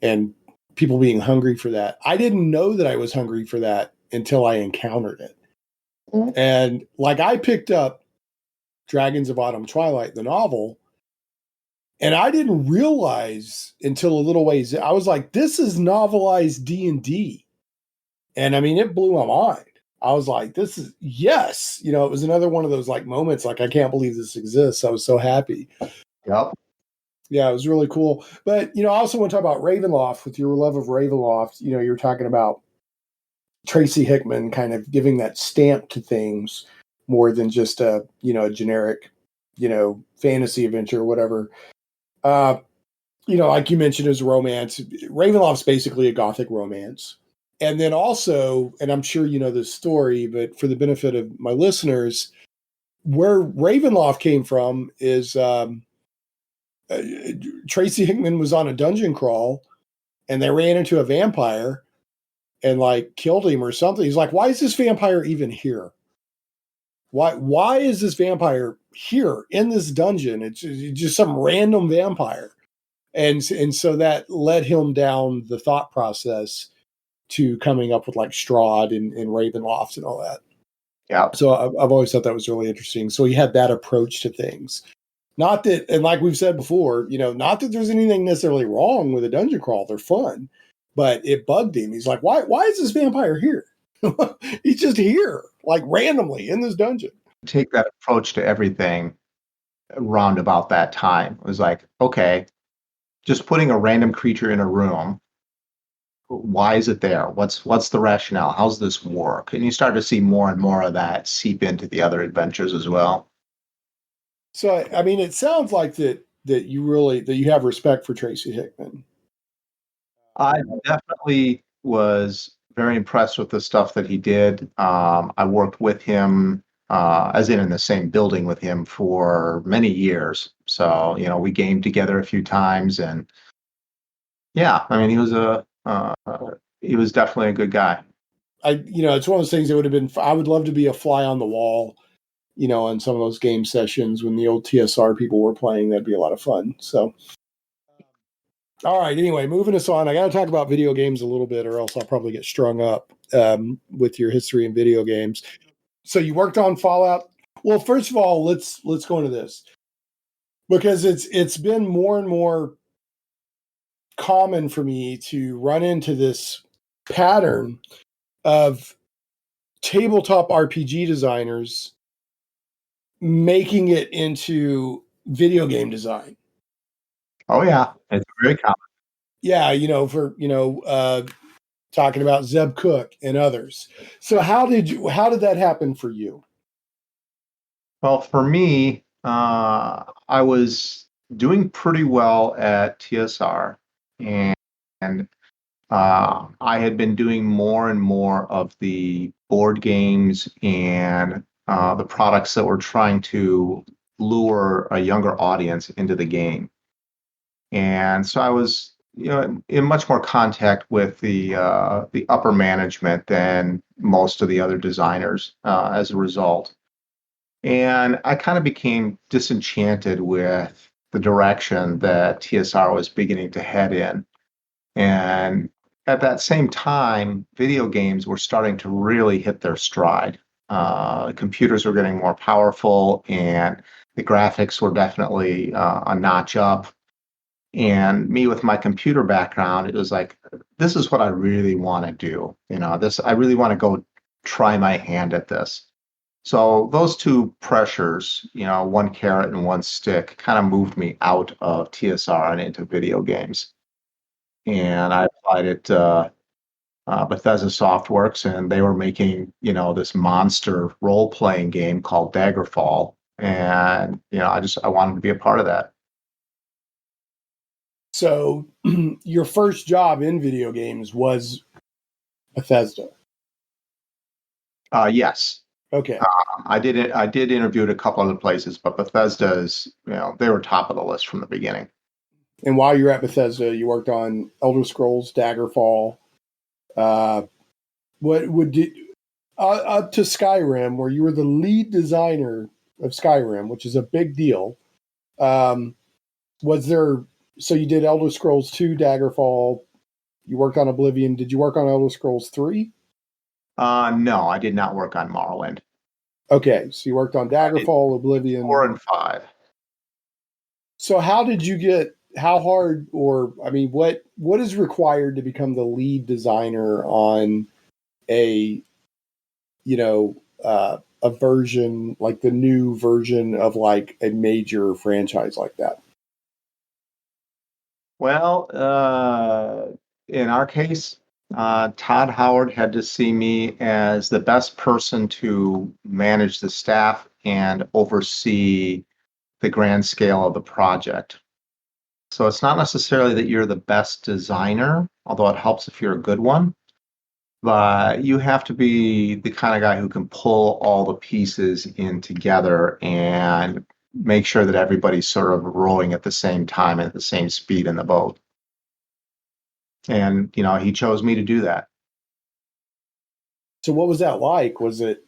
and people being hungry for that. I didn't know that I was hungry for that until I encountered it. Mm-hmm. And like, I picked up Dragons of Autumn Twilight, the novel, and I didn't realize until a little ways, I was like, this is novelized D&D. And I mean, it blew my mind. I was like, this is, yes. It was another one of those like moments, like, I can't believe this exists. I was so happy. Yep. Yeah, it was really cool. But, I also want to talk about Ravenloft. With your love of Ravenloft, you're talking about Tracy Hickman kind of giving that stamp to things more than just a generic, fantasy adventure or whatever. Like you mentioned, is romance. Ravenloft's basically a gothic romance. And then also, and I'm sure you know this story, but for the benefit of my listeners, where Ravenloft came from is Tracy Hickman was on a dungeon crawl, and they ran into a vampire and like killed him or something. He's like, why is this vampire even here? Why is this vampire here in this dungeon? It's just some random vampire. And so that led him down the thought process to coming up with like Strahd and Ravenloft and all that. Yeah. So I've always thought that was really interesting. So he had that approach to things. Not that, and like we've said before, not that there's anything necessarily wrong with a dungeon crawl. They're fun, but it bugged him. He's like, why is this vampire here? He's just here, like randomly in this dungeon. Take that approach to everything around about that time. It was like, okay, just putting a random creature in a room why is it there? What's the rationale? How's this work? And you start to see more and more of that seep into the other adventures as well. So, I mean, it sounds like that you have respect for Tracy Hickman. I definitely was very impressed with the stuff that he did. I worked with him, as in the same building with him for many years. So, we gamed together a few times, and yeah, I mean, he was definitely a good guy. It's one of those things that would have been. I would love to be a fly on the wall, in some of those game sessions when the old TSR people were playing. That'd be a lot of fun. So, all right. Anyway, moving us on. I got to talk about video games a little bit, or else I'll probably get strung up with your history in video games. So, you worked on Fallout. Well, first of all, let's go into this because it's been more and more common for me to run into this pattern of tabletop RPG designers making it into video game design. Oh yeah, it's very common. Yeah, talking about Zeb Cook and others. So how did that happen for you? Well, for me, I was doing pretty well at TSR, and I had been doing more and more of the board games and the products that were trying to lure a younger audience into the game. And so I was, in much more contact with the upper management than most of the other designers as a result. And I kind of became disenchanted with the direction that TSR was beginning to head in. And at that same time, video games were starting to really hit their stride. Computers were getting more powerful, and the graphics were definitely a notch up. And me, with my computer background, it was like, this is what I really want to do. I really want to go try my hand at this. So those two pressures, one carrot and one stick, kind of moved me out of TSR and into video games. And I applied it to Bethesda Softworks, and they were making, this monster role-playing game called Daggerfall. And, I wanted to be a part of that. So your first job in video games was Bethesda? Yes. Okay. I did interview at a couple other places, but Bethesda is, they were top of the list from the beginning. And while you're at Bethesda, you worked on Elder Scrolls, Daggerfall. Up to Skyrim, where you were the lead designer of Skyrim, which is a big deal. So you did Elder Scrolls 2, Daggerfall. You worked on Oblivion. Did you work on Elder Scrolls 3? No, I did not work on Morrowind. Okay, so you worked on Daggerfall, Oblivion. 4 and 5. So how hard, or I mean, what is required to become the lead designer on a version, like the new version of like a major franchise like that? Well, in our case, Todd Howard had to see me as the best person to manage the staff and oversee the grand scale of the project. So it's not necessarily that you're the best designer, although it helps if you're a good one, but you have to be the kind of guy who can pull all the pieces in together and make sure that everybody's sort of rowing at the same time and at the same speed in the boat. And, he chose me to do that. So what was that like? Was it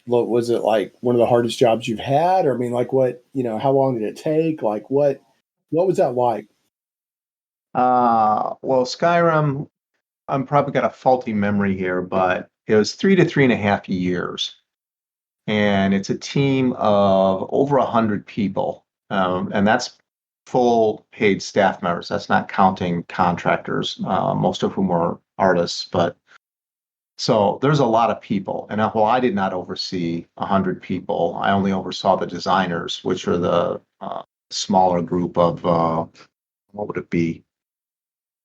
like one of the hardest jobs you've had? Or I mean, like what, how long did it take? Like what was that like? Well, Skyrim, I'm probably got a faulty memory here, but it was 3 to 3.5 years. And it's a team of over 100 people. And that's full paid staff members. That's not counting contractors, most of whom are artists. But so there's a lot of people. And while I did not oversee 100 people, I only oversaw the designers, which are the smaller group of, what would it be?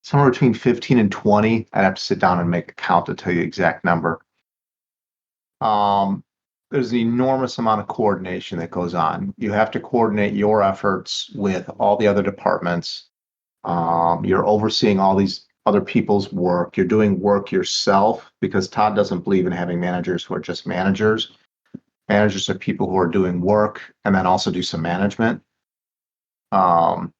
somewhere between 15 and 20. I'd have to sit down and make a count to tell you the exact number. There's an enormous amount of coordination that goes on. You have to coordinate your efforts with all the other departments. You're overseeing all these other people's work. You're doing work yourself because Todd doesn't believe in having managers who are just managers. Managers are people who are doing work and then also do some management. And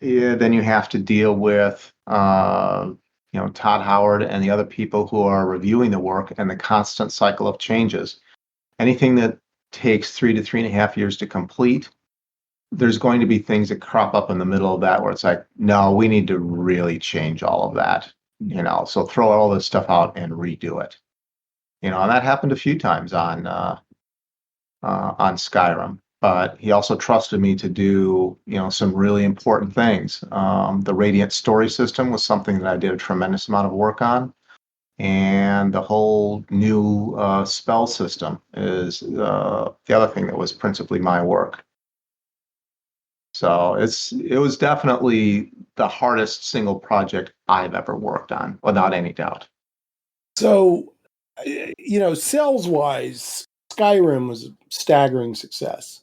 then you have to deal with Todd Howard and the other people who are reviewing the work and the constant cycle of changes. Anything that takes 3 to 3.5 years to complete, there's going to be things that crop up in the middle of that where it's like, no, we need to really change all of that, so throw all this stuff out and redo it. And that happened a few times on Skyrim. But he also trusted me to do, some really important things. The Radiant story system was something that I did a tremendous amount of work on. And the whole new spell system is the other thing that was principally my work. So it was definitely the hardest single project I've ever worked on, without any doubt. So, sales-wise, Skyrim was a staggering success.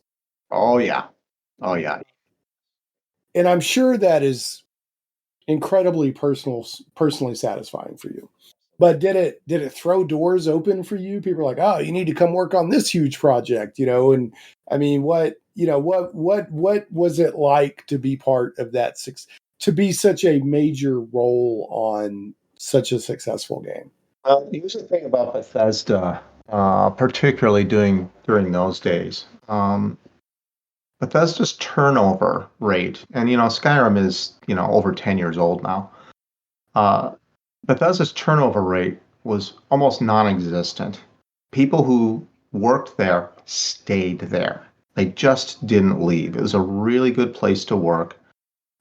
Oh, yeah. Oh, yeah. And I'm sure that is incredibly personally satisfying for you. But did it throw doors open for you? People are like, oh, you need to come work on this huge project, and I mean, what was it like to be part of that, to be such a major role on such a successful game? Here's the thing about Bethesda, particularly during those days. Bethesda's turnover rate, and Skyrim is over 10 years old now. Bethesda's turnover rate was almost non-existent. People who worked there stayed there. They just didn't leave. It was a really good place to work,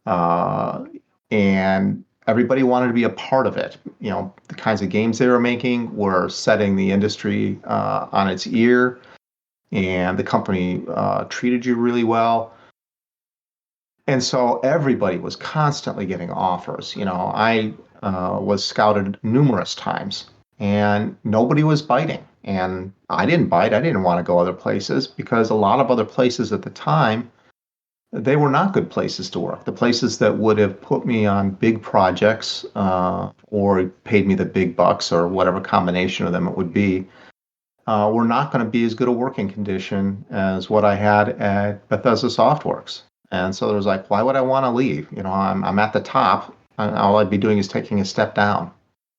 and everybody wanted to be a part of it. The kinds of games they were making were setting the industry on its ear. And the company treated you really well. And so everybody was constantly getting offers. I was scouted numerous times and nobody was biting. And I didn't bite. I didn't want to go other places because a lot of other places at the time, they were not good places to work. The places that would have put me on big projects or paid me the big bucks or whatever combination of them it would be, were not going to be as good a working condition as what I had at Bethesda Softworks. And so there was like, why would I want to leave? I'm at the top. And all I'd be doing is taking a step down.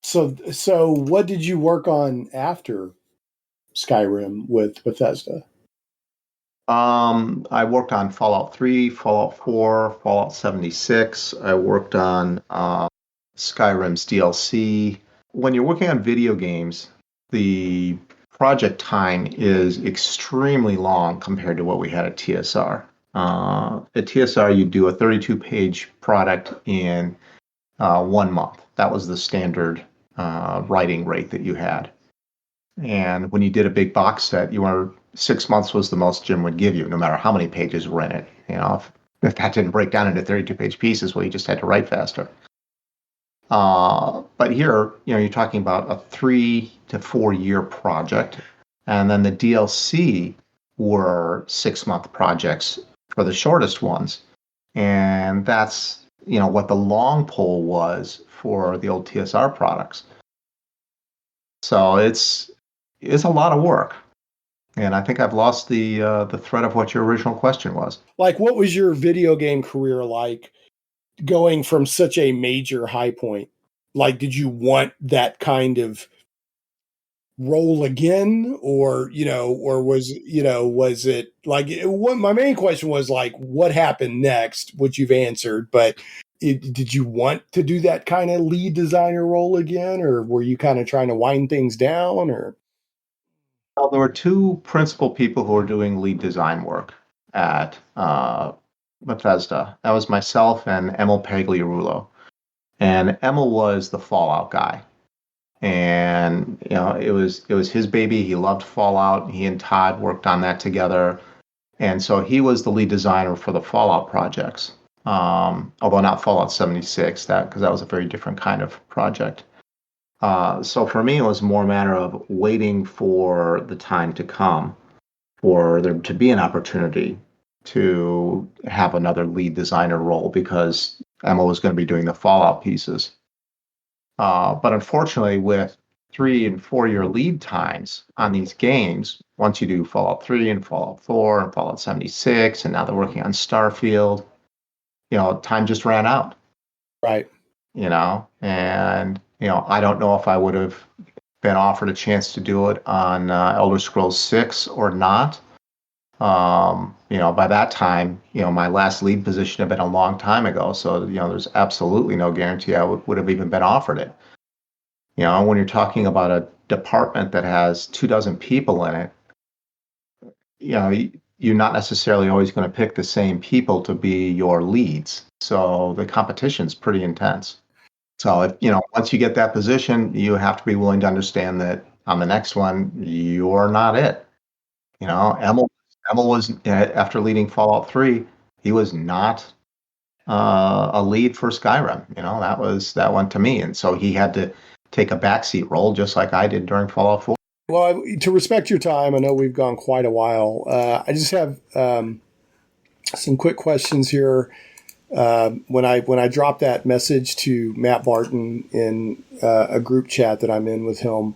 So what did you work on after Skyrim with Bethesda? I worked on Fallout 3, Fallout 4, Fallout 76. I worked on Skyrim's DLC. When you're working on video games, the project time is extremely long compared to what we had at TSR. At TSR, you do a 32-page product in 1 month. That was the standard writing rate that you had. And when you did a big box set, 6 months was the most Jim would give you, no matter how many pages were in it. If that didn't break down into 32-page pieces, well, you just had to write faster. But here, you're talking about a 3 to 4 year project. And then the DLC were 6-month projects for the shortest ones. And that's, what the long pole was for the old TSR products. So it's a lot of work. And I think I've lost the thread of what your original question was. Like, what was your video game career like going from such a major high point? Like, did you want that kind of role again? Or was it like, my main question was like, what happened next, which you've answered, but did you want to do that kind of lead designer role again? Or were you kind of trying to wind things down or? Well, there were two principal people who were doing lead design work at Bethesda. That was myself and Emil Pagliarulo. And Emil was the Fallout guy. And it was his baby. He loved Fallout. He and Todd worked on that together. And so he was the lead designer for the Fallout projects. although not Fallout 76, because that was a very different kind of project. So for me, it was more a matter of waiting for the time to come for there to be an opportunity to have another lead designer role because Emma was going to be doing the Fallout pieces. But unfortunately, with 3 and 4 year lead times on these games, once you do Fallout 3 and Fallout 4 and Fallout 76, and now they're working on Starfield, time just ran out. Right. And, I don't know if I would have been offered a chance to do it on Elder Scrolls 6 or not. By that time, my last lead position had been a long time ago. So, there's absolutely no guarantee I would have even been offered it. When you're talking about a department that has 24 people in it, you're not necessarily always going to pick the same people to be your leads. So the competition's pretty intense. So if, once you get that position, you have to be willing to understand that on the next one, you're not it. Emil was, after leading Fallout 3, he was not a lead for Skyrim. That went to me. And so he had to take a backseat role just like I did during Fallout 4. Well, to respect your time, I know we've gone quite a while. I just have some quick questions here. When I dropped that message to Matt Barton in a group chat that I'm in with him,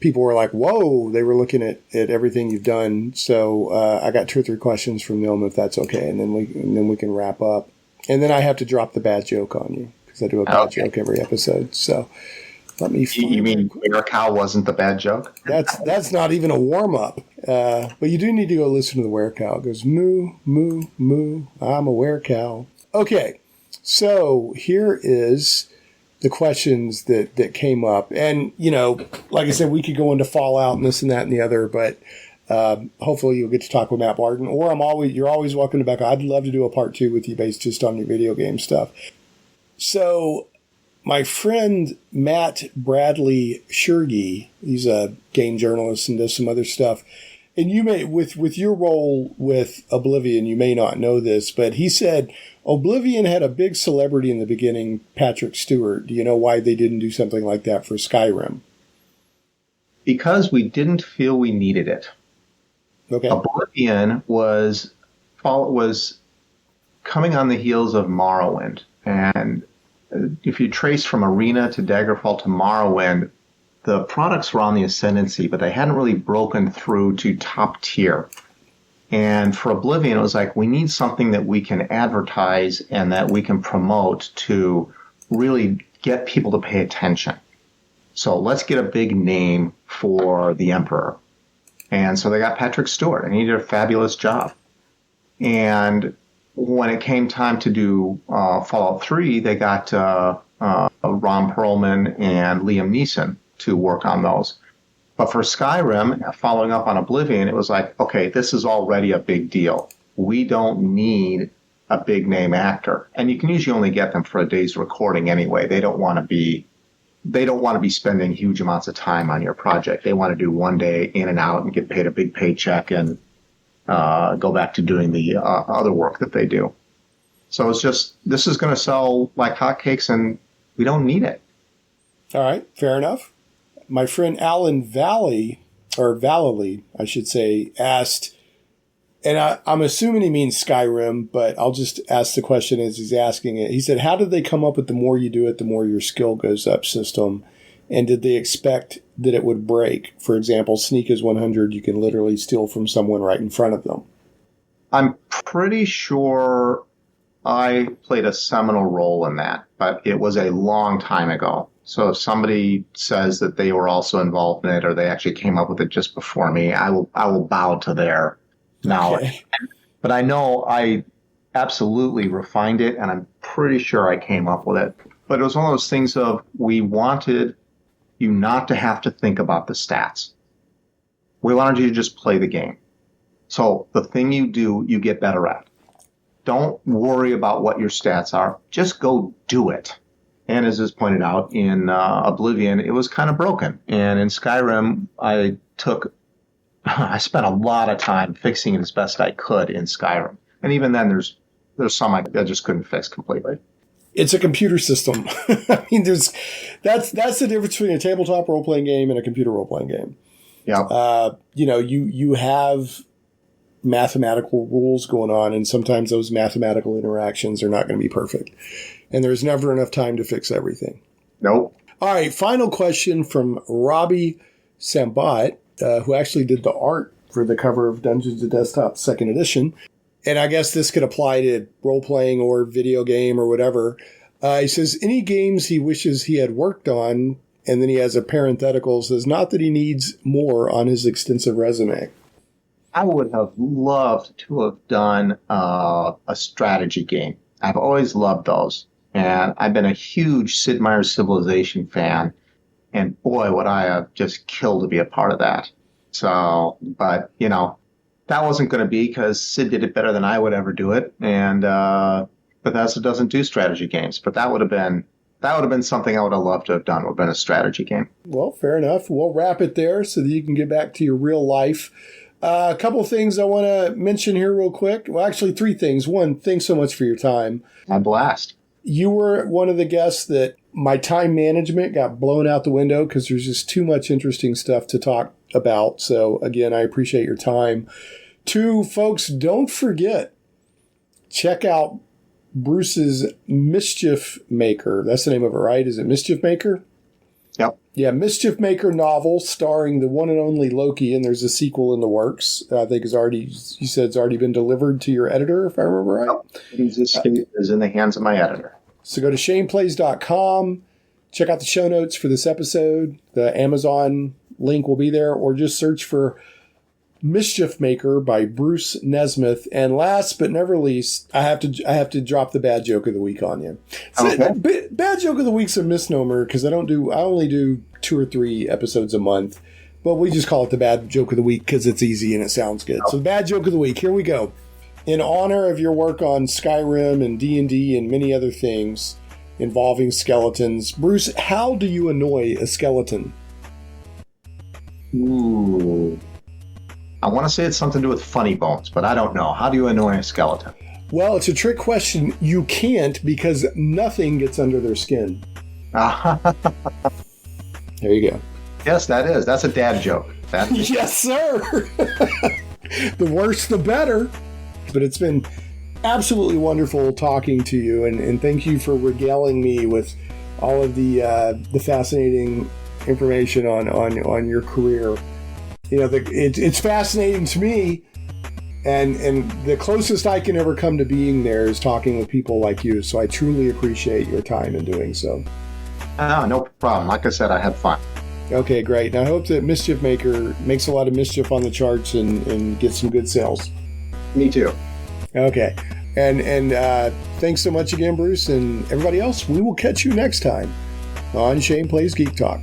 people were like, whoa, they were looking at everything you've done. So I got 2 or 3 questions from them, if that's okay. And then we can wrap up. And then I have to drop the bad joke on you because I do a bad joke every episode. So let me. You mean werecow wasn't the bad joke? That's not even a warm up. But you do need to go listen to the werecow. It goes moo moo moo. I'm a werecow. Okay, so here is the questions that came up, and like I said, we could go into Fallout and this and that and the other, but hopefully you'll get to talk with Matt Barton, or you're always welcome to back. I'd love to do a part 2 with you based just on your video game stuff. So my friend Matt Bradley Shurgi, he's a game journalist and does some other stuff. And you may, with your role with Oblivion, you may not know this, but he said Oblivion had a big celebrity in the beginning, Patrick Stewart. Do you know why they didn't do something like that for Skyrim? Because we didn't feel we needed it. Okay. Oblivion was coming on the heels of Morrowind. And if you trace from Arena to Daggerfall to Morrowind, the products were on the ascendancy, but they hadn't really broken through to top tier. And for Oblivion, it was like, we need something that we can advertise and that we can promote to really get people to pay attention. So let's get a big name for the Emperor. And so they got Patrick Stewart, and he did a fabulous job. And when it came time to do Fallout 3, they got Ron Perlman and Liam Neeson to work on those. But for Skyrim, following up on Oblivion, it was like, okay, this is already a big deal. We don't need a big name actor. And you can usually only get them for a day's recording anyway. They don't want to be spending huge amounts of time on your project. They want to do one day in and out and get paid a big paycheck and go back to doing the other work that they do. So it's just, this is going to sell like hotcakes and we don't need it. All right, fair enough. My friend Alan Valley, I should say, asked, and I'm assuming he means Skyrim, but I'll just ask the question as he's asking it. He said, how did they come up with the more you do it, the more your skill goes up system? And did they expect that it would break? For example, Sneak is 100. You can literally steal from someone right in front of them. I'm pretty sure I played a seminal role in that, but it was a long time ago. So if somebody says that they were also involved in it or they actually came up with it just before me, I will bow to their knowledge. Okay. But I know I absolutely refined it, and I'm pretty sure I came up with it. But it was one of those things of, we wanted you not to have to think about the stats. We wanted you to just play the game. So the thing you do, you get better at. Don't worry about what your stats are. Just go do it. And as is pointed out in Oblivion, it was kind of broken. And in Skyrim, I spent a lot of time fixing it as best I could in Skyrim. And even then, there's there's some I just couldn't fix completely. It's a computer system. I mean, that's the difference between a tabletop role-playing game and a computer role-playing game. Yeah. You have mathematical rules going on, and sometimes those mathematical interactions are not going to be perfect. And there's never enough time to fix everything. Nope. All right, final question from Robbie Sambat, who actually did the art for the cover of Dungeons & Desktop 2nd Edition. And I guess this could apply to role-playing or video game or whatever. He says, any games he wishes he had worked on, and then he has a parenthetical, says, not that he needs more on his extensive resume. I would have loved to have done a strategy game. I've always loved those. And I've been a huge Sid Meier's Civilization fan. And boy, would I have just killed to be a part of that. So, but, that wasn't going to be because Sid did it better than I would ever do it. And Bethesda doesn't do strategy games. But that would have been something I would have loved to have done, would have been a strategy game. Well, fair enough. We'll wrap it there so that you can get back to your real life. A couple of things I want to mention here real quick. Well, actually, 3 things. One, thanks so much for your time. My blast. You were one of the guests that my time management got blown out the window because there's just too much interesting stuff to talk about. So, again, I appreciate your time. 2, folks, don't forget, check out Bruce's Mischief Maker. That's the name of it, right? Is it Mischief Maker? Yep. Yeah, Mischief Maker novel starring the one and only Loki, and there's a sequel in the works. I think you said it's already been delivered to your editor, if I remember right. Yep. It is in the hands of my editor. So go to shaneplays.com, check out the show notes for this episode. The Amazon link will be there, or just search for Mischief Maker by Bruce Nesmith. And last but never least, I have to drop the bad joke of the week on you. Okay. Bad joke of the week's a misnomer because I only do 2 or 3 episodes a month, but we just call it the bad joke of the week because it's easy and it sounds good. So the bad joke of the week, here we go. In honor of your work on Skyrim and D&D and many other things involving skeletons, Bruce, how do you annoy a skeleton? Ooh. I want to say it's something to do with funny bones, but I don't know. How do you annoy a skeleton? Well, it's a trick question. You can't because nothing gets under their skin. There you go. Yes, that's a dad joke. Yes, sir. The worse, the better. But it's been absolutely wonderful talking to you, and thank you for regaling me with all of the fascinating information on your career. It's fascinating to me, and the closest I can ever come to being there is talking with people like you. So I truly appreciate your time in doing so. No problem. Like I said, I had fun. Okay, great. And I hope that Mischief Maker makes a lot of mischief on the charts and gets some good sales. Me too. Okay. And thanks so much again, Bruce, and everybody else. We will catch you next time on Shane Plays Geek Talk.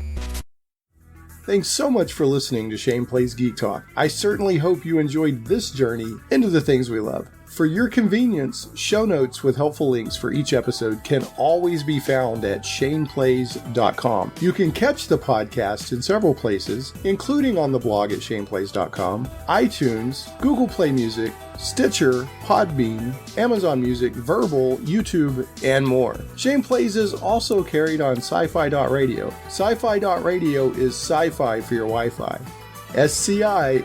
Thanks so much for listening to Shane Plays Geek Talk. I certainly hope you enjoyed this journey into the things we love. For your convenience, show notes with helpful links for each episode can always be found at shaneplays.com. You can catch the podcast in several places, including on the blog at shaneplays.com, iTunes, Google Play Music, Stitcher, Podbean, Amazon Music, Verbal, YouTube, and more. Shane Plays is also carried on sci-fi.radio. Sci-fi.radio is sci-fi for your Wi-Fi. SCIFI.radio.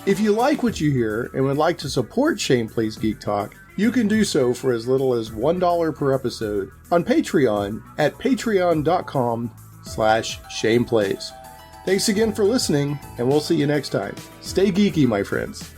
If you like what you hear and would like to support Shane Plays Geek Talk, you can do so for as little as $1 per episode on Patreon at patreon.com/ShanePlays. Thanks again for listening, and we'll see you next time. Stay geeky, my friends.